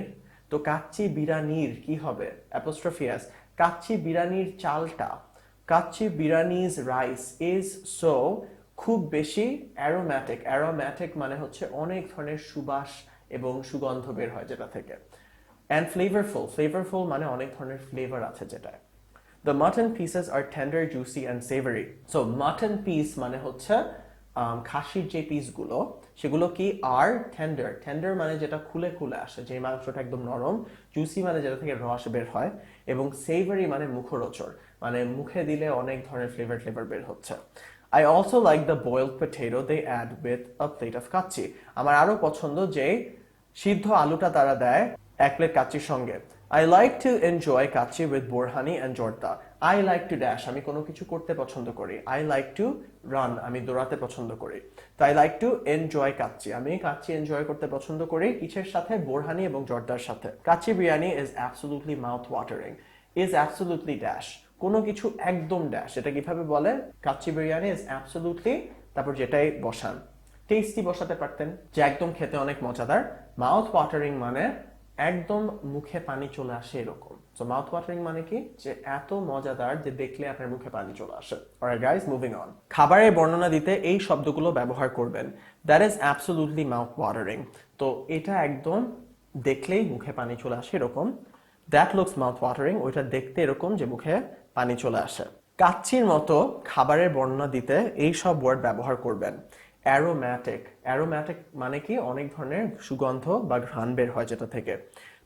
তো কাচ্চি বিরিয়ানির কি হবে? Apostrophe S. কাচ্চি বিরিয়ানির চালটা, কাচ্চি বিরিয়ানি's rice is so, খুব বেশি অ্যারোম্যাটিক মানে হচ্ছে অনেক ধরনের সুবাস এবং সুগন্ধ বের হয় যেটা থেকে। অ্যান্ড ফ্লেভারফুল মানে অনেক ধরনের ফ্লেভার আছে যেটা। The mutton pieces are tender, juicy and savory. So mutton piece মানে হচ্ছে খাসির যে পিসগুলো, সেগুলো কি? আর টেন্ডার মানে যেটা খুলে আসে, যে মাংসটা একদম নরম। জুসি মানে যেটা থেকে রস বের হয়, এবং সেভারি মানে মুখরোচর, মানে মুখে দিলে অনেক ধরনের ফ্লেভার বের হচ্ছে। I also like the boiled potato they add with a plate of kacchi. আমার আরো পছন্দ যে সিদ্ধ আলুটা তারা দেয় এক প্লেট কাচ্চির সঙ্গে। I like to enjoy kacchi with borhani and জর্দা. I like to dash, আমি কোনো কিছু করতে পছন্দ করি। I like to run, আমি দৌড়াতে পছন্দ করি। তো I like to enjoy kacchi, আমি কাচ্চি এনজয় করতে পছন্দ করি। কিসের সাথে? বোরহানি এবং জর্দার সাথে। Kacchi biryani is absolutely mouth watering. is absolutely dash, কোনো কিছু একদম ড্যাশ। এটা কিভাবে বলে? কাচ্চি বিরিয়ানি is absolutely, তারপর যেটাই বসান। টেস্টি বসাতে পারতেন, যে একদম খেতে অনেক মজাদার। মাউথ ওয়াটারিং মানে একদম মুখে পানি চলে আসে এরকম। সো মাউথ ওয়াটারিং মানে কি? যে এত মজাদার যে দেখলে আপনার মুখে পানি চলে আসে। Alright guys, moving on. খাবারের বর্ণনা দিতে এই শব্দগুলো ব্যবহার করবেন। That is absolutely mouth watering. তো এটা একদম দেখলেই মুখে পানি চলে আসে এরকম। দ্যাট লুকস মাউথ ওয়াটারিং, ওইটা দেখতে এরকম যে মুখে পানি চলে আসে। কাচ্চির মতো খাবারের বর্ণনা দিতে এই সব ওয়ার্ড ব্যবহার করবেন। অ্যারোম্যাটিক মানে কি? অনেক ধরনের সুগন্ধ বা ঘ্রাণ বের হয় যেটা থেকে।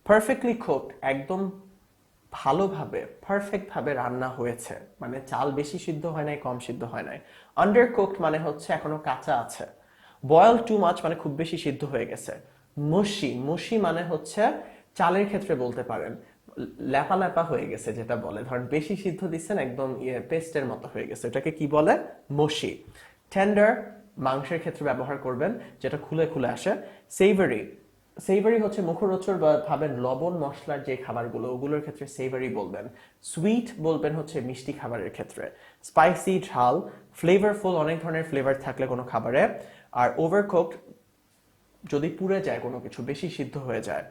পারফেক্টলি কুকড, একদম ভালোভাবে, পারফেক্ট ভাবে রান্না হয়েছে, মানে চাল বেশি সিদ্ধ হয় নাই, কম সিদ্ধ হয় নাই। আন্ডার কুকড মানে হচ্ছে এখনো কাঁচা আছে। বয়েল টু মাচ মানে খুব বেশি সিদ্ধ হয়ে গেছে। মুশি মানে হচ্ছে চালের ক্ষেত্রে বলতে পারেন ল্যাপা হয়ে গেছে, যেটা বলে ধরেন বেশি সিদ্ধ দিচ্ছেন, একদম পেস্টের মতো হয়ে গেছে, এটাকে কি বলে? মশি। টেন্ডার মাংসের ক্ষেত্রে ব্যবহার করবেন, যেটা খুলে আসে। সেভারি হচ্ছে মুখরোচর, বা ভাবেন লবণ মশলার যে খাবারগুলো, ওগুলোর ক্ষেত্রে সেভারি বলবেন। সুইট বলবেন হচ্ছে মিষ্টি খাবারের ক্ষেত্রে। স্পাইসি ঝাল। ফ্লেভারফুল, অনেক ধরনের ফ্লেভার থাকলে কোনো খাবারে। আর ওভারকুকড, যদি পুড়ে যায় কোনো কিছু, বেশি সিদ্ধ হয়ে যায়,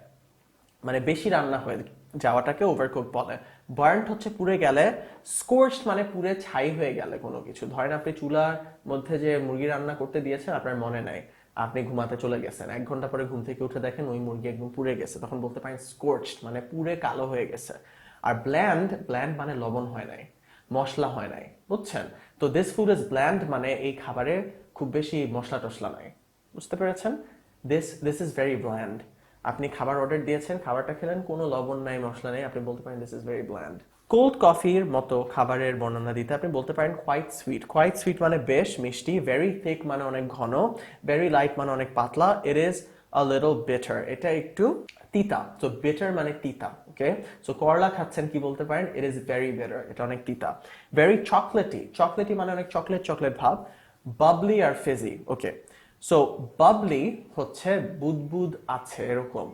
মানে বেশি রান্না হয়ে যাওয়াটাকে ওভারকুক বলে। বার্নড হচ্ছে পুড়ে গেলে, স্কোর্চড মানে পুড়ে ছাই হয়ে গেলে কোনো কিছু। ধরেন আপনি চুলার মধ্যে যে মুরগি রান্না করতে দিয়েছেন, আপনার মনে নাই, আপনি ঘুমাতে চলে গেছেন, 1 ঘন্টা পরে ঘুম থেকে উঠে দেখেন ওই মুরগি একদম পুড়ে গেছে, তখন বলতে পারেন স্কোর্চড মানে পুড়ে কালো হয়ে গেছে। আর ব্ল্যান্ড, ব্ল্যান্ড মানে লবণ হয় নাই, মশলা হয় নাই, বুঝছেন? তো দিস ফুড ইজ ব্ল্যান্ড মানে এই খাবারে খুব বেশি মশলা টশলা নাই, বুঝতে পেরেছেন? This is very bland. আপনি খাবার অর্ডার দিয়েছেন, খাবারটা খেলেন, কোনো লবণ নাই, মশলা নেই, আপনি বলতে পারেন this is very bland. Cold কফির মতো খাবারের বর্ণনা দিতে আপনি বলতে পারেন কোয়াইট সুইট। কোয়াইট সুইট মানে বেশ মিষ্টি, ভেরি থিক মানে অনেক ঘন, ভেরি লাইট মানে অনেক পাতলা, it is a little bitter, এটা একটু তিতা। সো বিটার মানে তিতা, ওকে? সো করলা খাচ্ছেন, কি বলতে পারেন? ইট ইজ ভেরি বিটার, এটা অনেক তিতা। ভেরি চকলেটি, চকলেটি মানে অনেক চকলেট চকলেট ভাব। বাবলি আর ফিজি, ওকে? সো বাবলি হচ্ছে বুদবুদ আছে এরকম,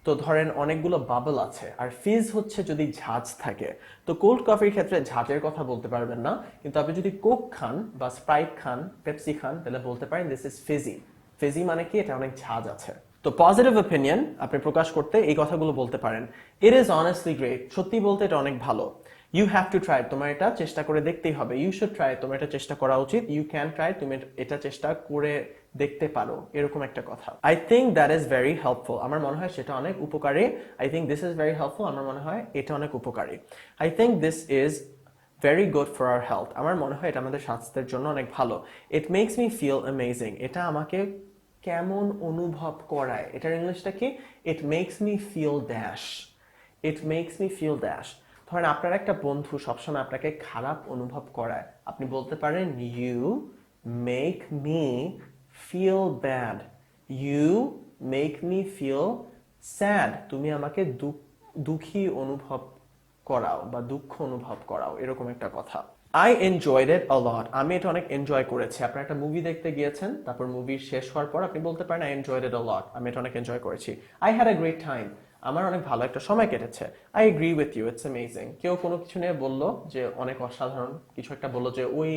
তো ধরেন অনেকগুলো বাবল আছে। আর ফিজ হচ্ছে যদি ঝাঁজ থাকে। তো কোল্ড কফির ক্ষেত্রে ঝাঁজের কথা বলতে পারবেন না, কিন্তু আপনি যদি কোক খান বা স্প্রাইট খান, পেপসি খান, তাহলে বলতে পারেন দিস ইজ ফিজি। ফিজি মানে কি? এটা অনেক ঝাঁজ আছে। তো পজিটিভ অপিনিয়ন আপনি প্রকাশ করতে এই কথাগুলো বলতে পারেন। ইট ইজ অনেস্টলি গ্রেট, সত্যি বলতে এটা অনেক ভালো। ইউ হ্যাভ টু ট্রাই, তোমার এটা চেষ্টা করে দেখতেই হবে। ইউ শুড ট্রাই, তোমার এটা চেষ্টা করা উচিত। ইউ ক্যান ট্রাই, তুমি এটা চেষ্টা করে দেখতে পারো, এরকম একটা কথা। I think that is very helpful, আমার মনে হয় সেটা অনেক উপকারী। I think this is very helpful, আমার মনে হয় এটা অনেক উপকারী। I think this is very good for our health, আমার মনে হয় এটা আমাদের স্বাস্থ্যের জন্য অনেক ভালো। It makes me feel amazing, এটা আমাকে কেমন অনুভব করায়। এটার ইংলিশটা কি? It makes me feel dash, it makes me feel dash. ধরেন আপনার একটা বন্ধু সবসময় আপনাকে খারাপ অনুভব করায়, আপনি বলতে পারেন you make me feel bad, you make me feel sad, তুমি আমাকে দুঃখী অনুভব করাও বা দুঃখ অনুভব করাও, এরকম একটা কথা। আই এনজয়েড ইট আ লট, আমি এটা অনেক এনজয় করেছি। আপনার একটা মুভি দেখতে গিয়েছেন, তারপর মুভি শেষ হওয়ার পর আপনি বলতে পারেন আই এনজয়েড ইট আ লট, আমি এটা অনেক এনজয় করেছি। I had a great time, আমার অনেক ভালো একটা সময় কেটেছে। I agree with you, it's amazing. কেউ কোনো কিছু নিয়ে বললো যে অনেক অসাধারণ কিছু একটা, বললো যে ওই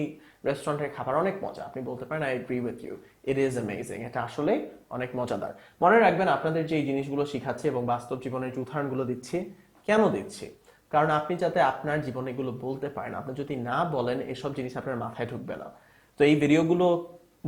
রেস্টুরেন্টের খাবার অনেক মজা, আপনি বলতে পারেন I agree with you, it is amazing, এটা আসলে অনেক মজাদার। মনে রাখবেন, আপনাদের যে এই জিনিসগুলো শিখাচ্ছি এবং বাস্তব জীবনের যে উদাহরণগুলো দিচ্ছি, কেন দিচ্ছি? কারণ আপনি যাতে আপনার জীবনে এগুলো বলতে পারেন। আপনি যদি না বলেন, এসব জিনিস আপনার মাথায় ঢুকবে না। তো এই ভিডিওগুলো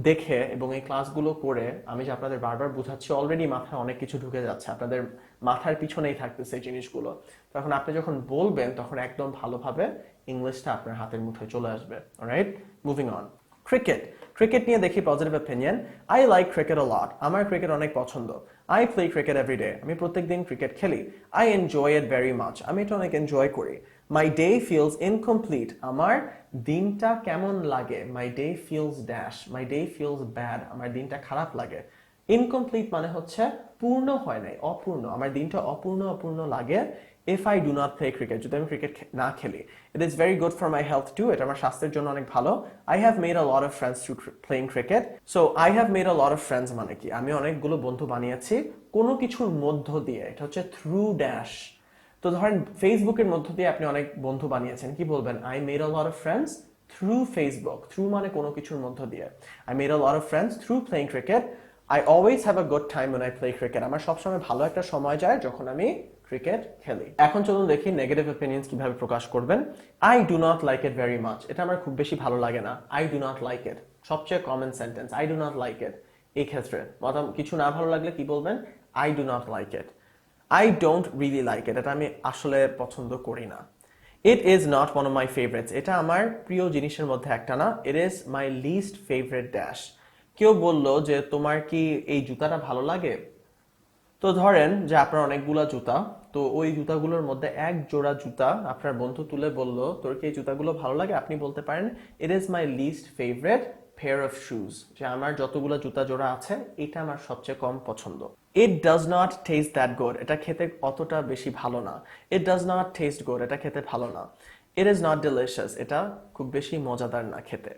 দেখে এবং এই ক্লাসগুলো করে আমি যে আপনাদের বারবার বোঝাচ্ছি, অলরেডি মাথায় অনেক কিছু ঢুকে যাচ্ছে, আপনাদের মাথার পিছনেই থাকতেছে এই জিনিসগুলো। তখন আপনি যখন বলবেন, তখন একদম ভালোভাবে ইংলিশটা আপনার হাতের মুঠোয় চলে আসবে। Alright, moving on. Cricket, cricket নিয়ে দেখি positive opinion. I like cricket a lot, আমার ক্রিকেট অনেক পছন্দ। I play cricket every day, আমি প্রত্যেকদিন ক্রিকেট খেলি। I enjoy it very much, আমি এটা অনেক এনজয় করি। মাই ডে ফিলস ইনকমপ্লিট, আমার দিনটা কেমন লাগে? মাই ডে ফিলস ড্যাশ, মাই ডে ফিলস ব্যাড, আমার দিনটা খারাপ লাগে। ইনকমপ্লিট মানে হচ্ছে পূর্ণ হয় নাই, অপূর্ণ, আমার দিনটা অপূর্ণ অপূর্ণ লাগে। If I do not play cricket, যদি আমি ক্রিকেট না খেলি। It is very good for my health too, এটা আমার স্বাস্থ্যের জন্য অনেক ভালো। I have made a lot of friends through playing cricket. So I have made a lot of friends মানে কি? আমি অনেকগুলো বন্ধু বানিয়েছি কোনো কিছুর মধ্য দিয়ে, এটা হচ্ছে থ্রু ড্যাশ। তো ধরেন ফেসবুকের মধ্য দিয়ে আপনি অনেক বন্ধু বানিয়েছেন, কি বলবেন? I made a lot of friends through Facebook, through মানে কোনো কিছুর মধ্য দিয়ে। I made a lot of friends through playing cricket. I always have a good time when I play cricket, আমার সবসময় ভালো একটা সময় যায় যখন আমি ক্রিকেট খেলি। এখন চলুন দেখি নেগেটিভ অপিনিয়ন্স কিভাবে প্রকাশ করবেন। I do not like it very much, এটা আমার খুব বেশি ভালো লাগে না। I do not like it, সবচেয়ে common sentence, I do not like it. এই ক্ষেত্রে কিছু না ভালো লাগলে কি বলবেন? I do not like it. I don't really like it, এটা আমি আসলে পছন্দ করি না। It is not one of my favourites, এটা আমার প্রিয় জিনিসের মধ্যে একটা না। It is my least favourite dash. কেউ বললো যে তোমার কি এই জুতাটা ভালো লাগে? তো ধরেন যে আপনার অনেকগুলা জুতা, তো ওই জুতাগুলোর মধ্যে এক জোড়া জুতা আপনার বন্ধু তুলে বলল তোর কি এই জুতাগুলো ভালো লাগে? আপনি বলতে পারেন it is my least favourite pair of shoes, যে আমার যতগুলো জুতা জোড়া আছে এটা আমার সবচেয়ে কম পছন্দ। It does not test that good, এটা খেতে অতটা বেশি ভালো না। It does not taste good, এটা খেতে ভালো না। ইট ইজ নট ডিলিশিয়াস, এটা খুব বেশি মজাদার না খেতে।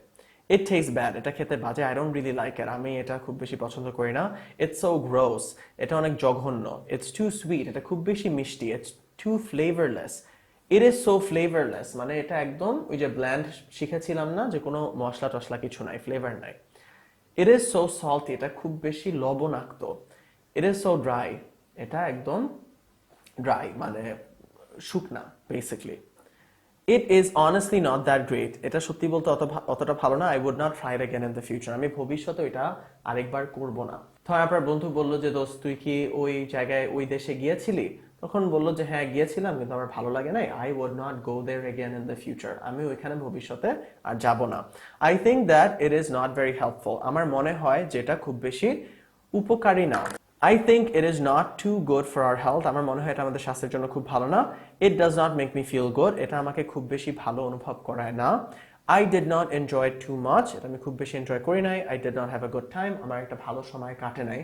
ইট টেস্ট ব্যাড, এটা খেতে বাজে। আই ডোন্ট রিয়েলি লাইক ইট, আমি এটা খুব বেশি পছন্দ করি না। ইটস সো গ্রোস, এটা অনেক জঘন্য। ইটস টু সুইট, এটা খুব বেশি মিষ্টি। It's too flavourless, it is so flavourless, মানে এটা একদম ওই যে ব্ল্যান্ড শিখেছিলাম না, যে কোনো মশলা টশলা কিছু নাই, ফ্লেভার নাই। ইট ইজ সো সল্টি, এটা খুব বেশি লবণাক্ত। ইট ইজ সো ড্রাই, এটা একদম ড্রাই মানে শুকনা basically. It is honestly not that great. এটা সত্যি বলতে অতটা ভালো না। I would not try it again in the future. আমি ভবিষ্যতে এটা আরেকবার করব না। তখন আপনার বন্ধু বলল যে দোস্ত তুই কি ওই জায়গায় ওই দেশে গিয়েছিলি? তখন বলল যে হ্যাঁ গিয়েছিলাম কিন্তু আমার ভালো লাগে নাই। I would not go there again in the future. আমি ওইখানে ভবিষ্যতে আর যাব না। I think that it is not very helpful. আমার মনে হয় যেটা খুব বেশি উপকারী না। I think it is not too good for our health. আমার মনে হয় এটা আমাদের স্বাস্থ্যের জন্য খুব ভালো না। It does not make me feel good. এটা আমাকে খুব বেশি ভালো অনুভব করায় না। I did not enjoy it too much. এটা আমি খুব বেশি এনজয় করি নাই। I did not have a good time. আমার একটা ভালো সময় কাটে নাই।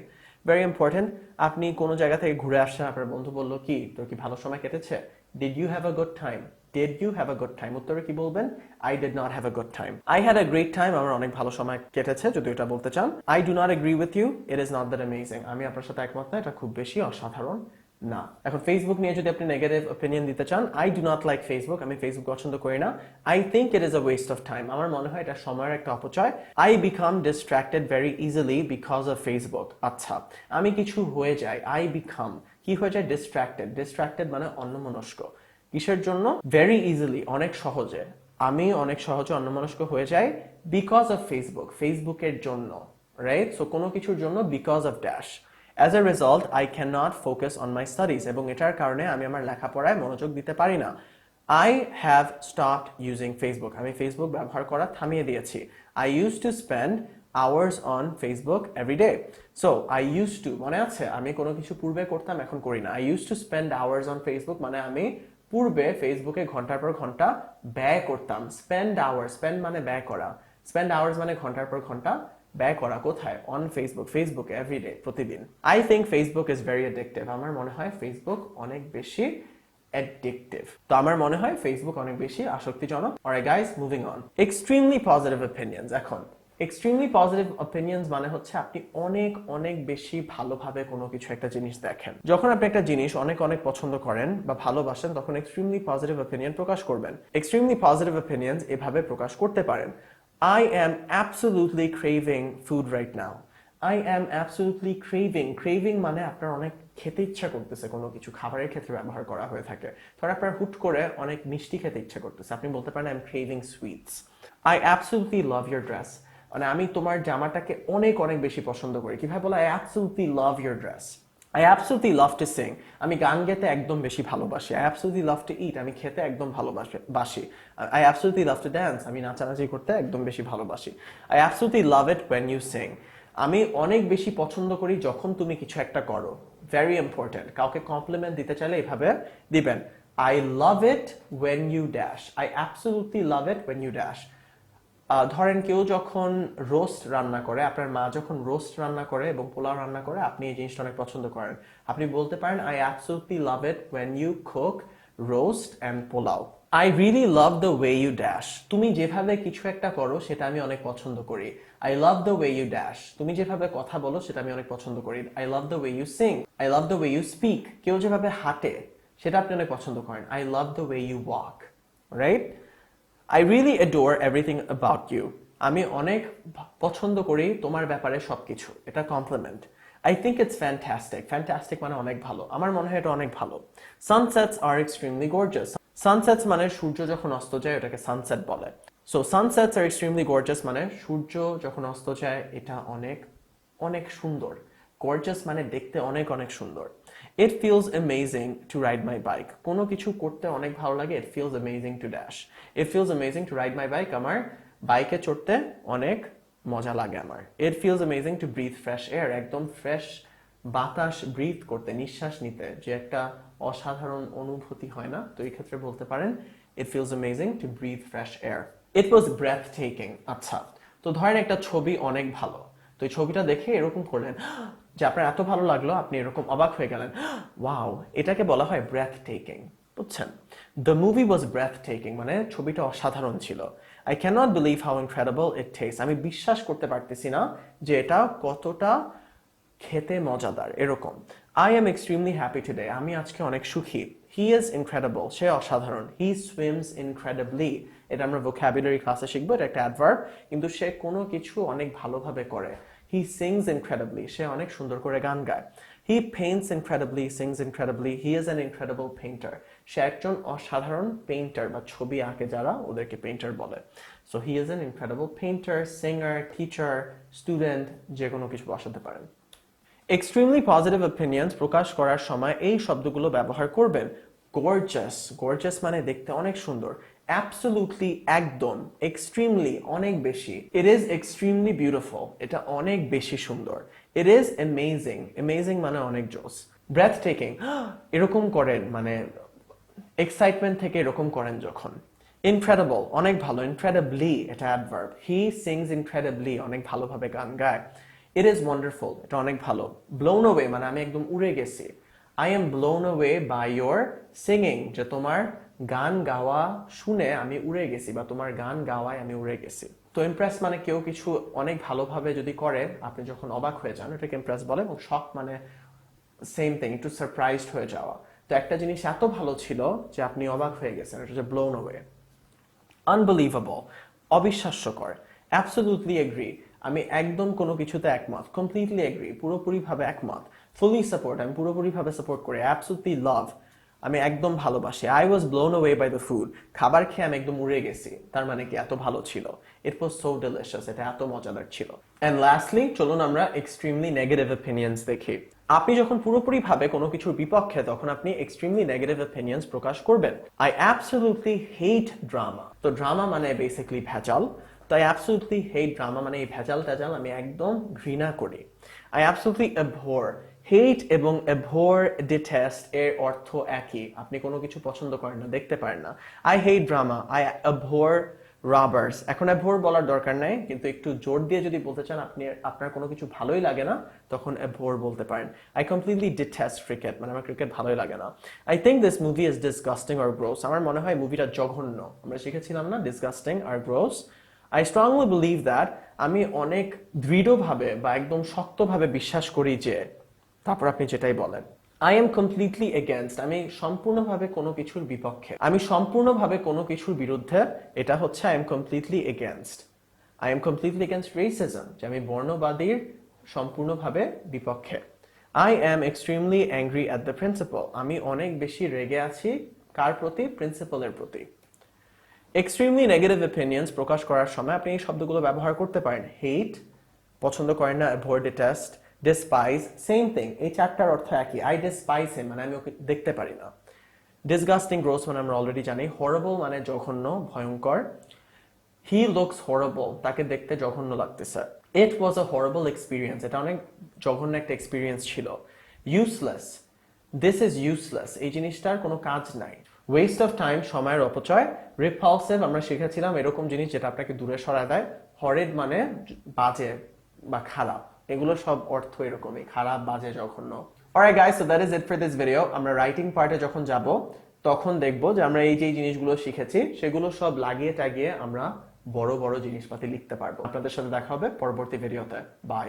Very important. আপনি কোনো জায়গা থেকে ঘুরে আসছেন, আপনার বন্ধু বলল কি তোর কি ভালো সময় কেটেছে? Did you have a good time? Did you have a good time? উত্তরে কি বলবেন? I did not have a good time. I had a great time. আমার অনেক ভালো সময় কেটেছে যদি এটা বলতে চান। I do not agree with you. It is not that amazing. আমি আপনার সাথে একমত না, এটা খুব বেশি অসাধারণ না। এখন ফেসবুক নিয়ে যদি আপনি নেগেটিভ অপিনিয়ন দিতে চান, I do not like Facebook. আমি ফেসবুক পছন্দ করি না। I think it is a waste of time. আমার মনে হয় এটা সময়ের একটা অপচয়। I become distracted very easily because of Facebook. আচ্ছা, আমি কিছু হয়ে যাই। I become কি হয়ে যায়? Distracted. Distracted মানে অন্যমনস্ক। কিসের জন্য? ভেরি ইজিলি, অনেক সহজে। আমি অনেক সহজে অন্যমনস্ক হয়ে যাই বিকজ অফ ফেসবুক, ফেসবুকের জন্য, রাইট? সো কোনো কিছুর জন্য because of dash. As a result I can not focus on my studies, এবং এটার কারণে আমি আমার লেখাপড়ায় মনোযোগ দিতে পারি না। I have stopped using Facebook, আমি ফেসবুক ব্যবহার করা থামিয়ে দিয়েছি। I use to spend hours on Facebook every day. So I used to, মনে আছে আমি কোনো কিছু পূর্বে করতাম এখন করি না। I used to spend hours on Facebook মানে আমি পূর্বে ফেসবুকে ঘন্টার পর ঘন্টা ব্যয় করতাম। স্পেন্ড আওয়ার্স, স্পেন্ড মানে ব্যয় করা, স্পেন্ড আওয়ার্স মানে ঘন্টার পর ঘন্টা ব্যয় করা। কোথায়? অন ফেসবুক, ফেসবুকে এভরিডে, প্রতিদিন। I think Facebook is very addictive, আমার মনে হয় ফেসবুক অনেক বেশি অ্যাডিকটিভ। তো আমার মনে হয় ফেসবুক অনেক বেশি আসক্তিজনক। Alright guys, moving on. Extremely positive opinions. এখন এক্সট্রিমলি পজিটিভ অপিনিয়ন্স মানে হচ্ছে আপনি অনেক অনেক বেশি ভালোভাবে কোনো কিছু একটা জিনিস দেখেন। যখন আপনি একটা জিনিস অনেক অনেক পছন্দ করেন বা ভালোবাসেন তখন এক্সট্রিমলি পজিটিভ অপিনিয়ন প্রকাশ করবেন। এক্সট্রিমলি পজিটিভ অপিনিয়ন্স এভাবে প্রকাশ করতে পারেন। I am absolutely craving food right now. I am absolutely craving. Craving মানে আপনার অনেক খেতে ইচ্ছা করতেছে, কোনো কিছু খাবারের ক্ষেত্রে ব্যবহার করা হয়ে থাকে। ধর আপনার হুট করে অনেক মিষ্টি খেতে ইচ্ছা করতেছে, আপনি বলতে পারেন I am craving sweets. I absolutely love your dress. মানে আমি তোমার জামাটাকে অনেক অনেক বেশি পছন্দ করি। কিভাবে বলা? I absolutely love your dress. I absolutely love to sing. আমি গান গেতে একদম বেশি ভালোবাসি। I absolutely love to eat. আমি খেতে একদম ভালোবাসি। I absolutely love to dance. আমি নাচানাচি করতে একদম বেশি ভালোবাসি। I absolutely love it when you sing. আমি অনেক বেশি পছন্দ করি যখন তুমি কিছু একটা করো। Very important. কাউকে কমপ্লিমেন্ট দিতে চাইলে এভাবে দিবেন। I love it when you dash. I absolutely love it when you dash. ধরেন কেউ যখন রোস্ট রান্না করে, আপনার মা যখন রোস্ট রান্না করে এবং পোলাও রান্না করে, আপনি এই জিনিসটা অনেক পছন্দ করেন। আপনি বলতে পারেন I absolutely love it when you cook roast and pulao. I really love the way you dash. তুমি যেভাবে কিছু একটা করো সেটা আমি অনেক পছন্দ করি। I love the way you dash. তুমি যেভাবে কথা বলো সেটা আমি অনেক পছন্দ করি। I love the way you sing. I love the way you speak. কেউ যেভাবে হাঁটে সেটা আপনি অনেক পছন্দ করেন। I love the way you walk. Right? I really adore everything about you. আমি অনেক পছন্দ করি তোমার ব্যাপারে সবকিছু। এটা complement. I think it's fantastic. Fantastic মানে অনেক ভালো। আমার মনে হয় এটা অনেক ভালো। Sunsets are extremely gorgeous. Sunsets মানে সূর্য যখন অস্ত যায় ওটাকে সানসেট বলে। So sunsets are extremely gorgeous মানে সূর্য যখন অস্ত যায় এটা অনেক অনেক সুন্দর। Gorgeous মানে দেখতে অনেক অনেক সুন্দর। It feels amazing to ride my bike. কোনো কিছু করতে অনেক ভালো লাগে। It feels amazing to dash. It feels amazing to ride my bike. আমার বাইকে চড়তে অনেক মজা লাগে আমার। It feels amazing to breathe fresh air. একদম ফ্রেশ বাতাস ব্রিথ করতে, নিঃশ্বাস নিতে যে একটা অসাধারণ অনুভূতি হয় না, তো এই ক্ষেত্রে বলতে পারেন It feels amazing to breathe fresh air. It was breathtaking. আচ্ছা, তো ধরেন একটা ছবি অনেক ভালো, তো এই ছবিটা দেখে এরকম করলেন যে আপনার এত ভালো লাগলো আপনি এরকম অবাক হয়ে গেলেন, ওয়াও, এটাকে বলা হয় ব্রেথ টেকিং। বুঝছেন? The movie was breathtaking মানে ছবিটা অসাধারণ ছিল। I cannot believe how incredible it taste. আমি বিশ্বাস করতে পারতেছি না যে এটা কতটা খেতে মজাদার, এরকম। I am extremely happy today. আমি আজকে অনেক সুখী। He is incredible. সে অসাধারণ। He swims incredibly. এটা আমরা ভোকাবুলারি ক্লাসে শিখবো, এটা একটা অ্যাডভার্ব, কিন্তু সে কোনো কিছু অনেক ভালোভাবে করে। হি সিংস ইনক্রেডিবলি। সে অনেক সুন্দর করে গান গায়। He paints incredibly, sings incredibly. He is an incredible painter. সে একজন অসাধারণ পেইন্টার বা ছবি আঁকে যারা ওদেরকে পেইন্টার বলে। So he is an incredible painter, singer, teacher, student, যে কোনো কিছু বসাতে পারেন। এক্সট্রিমলি পজিটিভ অপিনিয়ন্স প্রকাশ করার সময় এই শব্দগুলো ব্যবহার করবেন। গর্জাস, গর্জাস মানে দেখতে অনেক সুন্দর। অ্যাবসলিউটলি একদম, এক্সট্রিমলি অনেক বেশি। ইট ইজ এক্সট্রিমলি বিউটিফুল, এটা অনেক বেশি সুন্দর। ইট ইজ অ্যামেজিং, অ্যামেজিং মানে অনেক জোস। ব্রেথ টেকিং, এরকম করেন মানে এক্সাইটমেন্ট থেকে এরকম করেন যখন। ইনক্রেডিবল অনেক ভালো, ইনক্রেডিবলি এটা অ্যাডভার্ব। হি সিংস ইনক্রেডিবলি অনেক ভালোভাবে গান গায়। ইট ইজ ওয়ান্ডারফুল এটা অনেক ভালো। ব্লোন অ্যাওয়ে মানে আমি একদম উড়ে গেছি। I am blown away by your singing, যে তোমার গান গাওয়া শুনে আমি উড়ে গেছি বা তোমার গান গাওয়ায় আমি উড়ে গেছি। তো ইমপ্রেস মানে কেউ কিছু অনেক ভালোভাবে যদি করে আপনি যখন অবাক হয়ে যান এটাকে ইমপ্রেস বলে, এবং শক মানে সেম থিং, একটু সারপ্রাইজড হয়ে যাওয়া। তো একটা জিনিস এত ভালো ছিল যে আপনি অবাক হয়ে গেছেন, এটা হচ্ছে ব্লোন অ্যাওয়ে। আনবিলিভেবল অবিশ্বাস্যকর। অ্যাবসলিউটলি এগ্রি আমি একদম কোনো কিছুতে একমত। কমপ্লিটলি এগ্রি পুরোপুরিভাবে একমত। ফুলি সাপোর্ট আমি পুরোপুরিভাবে সাপোর্ট করি। অ্যাবসলিউটলি লাভ আমি একদম ভালোবাসি। I was blown away by the food খাবার খেয়ে আমি একদম উড়ে গেছি, তার মানে কি এত ভালো ছিল। ইট ওয়াজ সো ডিলিশিয়াস এটা এত মজাদার ছিল। এন্ড লাস্টলি চলুন আমরা এক্সট্রিমলি নেগেটিভ অপিনিয়ন্স দেখি। আপনি যখন পুরোপুরিভাবে কোনো কিছুর বিপক্ষে তখন আপনি এক্সট্রিমলি নেগেটিভ অপিনিয়ন্স প্রকাশ করবেন। I absolutely hate drama. তো ড্রামা মানে বেসিক্যালি ভেজাল। তো আই অ্যাবসলিউটলি হেট ড্রামা মানে এই ভেজাল টেজাল আমি একদম ঘৃণা করি। I absolutely অ্যাবহর। হেট এবং অ্যাবহর, ডিটেস্ট এর অর্থ একই। আপনি কোনো কিছু পছন্দ করেন না, দেখতে পারেন না। I hate drama, I abhor robbers. এখন অ্যাবহর বলার দরকার নাই, কিন্তু একটু জোর দিয়ে যদি বলতে চান আপনি আপনার কোনো কিছু ভালোই লাগে না তখন অ্যাবহর বলতে পারেন। আই কমপ্লিটলি ডিটেস্ট ক্রিকেট মানে আমার ক্রিকেট ভালোই লাগে না। I think this movie is disgusting or gross. আমার মনে হয় মুভিটা জঘন্য। আমরা শিখেছিলাম না ডিসগাস্টিং আর gross. I strongly believe that আমি অনেক দৃঢ়ভাবে বা একদম শক্তভাবে বিশ্বাস করি যে, তারপর আপনি যেটাই বলেন। আই এম কমপ্লিটলি এগেনস্ট আমি সম্পূর্ণভাবে কোনো কিছুর বিপক্ষে, আমি সম্পূর্ণভাবে কোনো কিছুর বিরুদ্ধে, এটা হচ্ছে I am completely against. I am completely against racism যে আমি বর্ণবাদীর সম্পূর্ণভাবে বিপক্ষে। I am extremely angry at the principal আমি অনেক বেশি রেগে আছি কার প্রতি? প্রিন্সিপালের প্রতি। এক্সট্রিমলি নেগেটিভ অপিনিয়ন্স প্রকাশ করার সময় আপনি এই শব্দগুলো ব্যবহার করতে পারেন। হেট পছন্দ করেন না, অ্যাভয়েড, ডিটেস্ট, ডিসপাইজ সেম থিং, এই চারটার অর্থ একই। আই ডিসপাইজ হিম মানে আমি ওকে দেখতে পারি না। ডিসগাস্টিং গ্রোস মানে আমরা অলরেডি জানি। হরেবল মানে জঘন্য, ভয়ঙ্কর। হি লুকস হরেবল তাকে দেখতে জঘন্য লাগতেছে। ইট ওয়াজ আ হরেবল এক্সপিরিয়েন্স এটা অনেক জঘন্য একটা এক্সপিরিয়েন্স ছিল। ইউজলেস দিস ইজ ইউজলেস এই জিনিসটার কোনো কাজ নাই। ওয়েস্ট অফ টাইম সময়ের অপচয়। রিপালসিভ আমরা শিখেছিলাম এরকম জিনিস যেটা আপনাকে দূরে সরায় দেয়। হরেড মানে বাজে বা খারাপ, এগুলো সব অর্থ এরকমই, খারাপ, বাজে, জঘন্য। Alright guys, so that is it for this video. আমরা রাইটিং পার্টে যখন যাব তখন দেখব যে আমরা এই যে জিনিসগুলো শিখেছি সেগুলো সব লাগিয়ে টাগিয়ে আমরা বড় বড় জিনিসপাতি লিখতে পারবো। আপনাদের সাথে দেখা হবে পরবর্তী ভিডিওতে। বাই।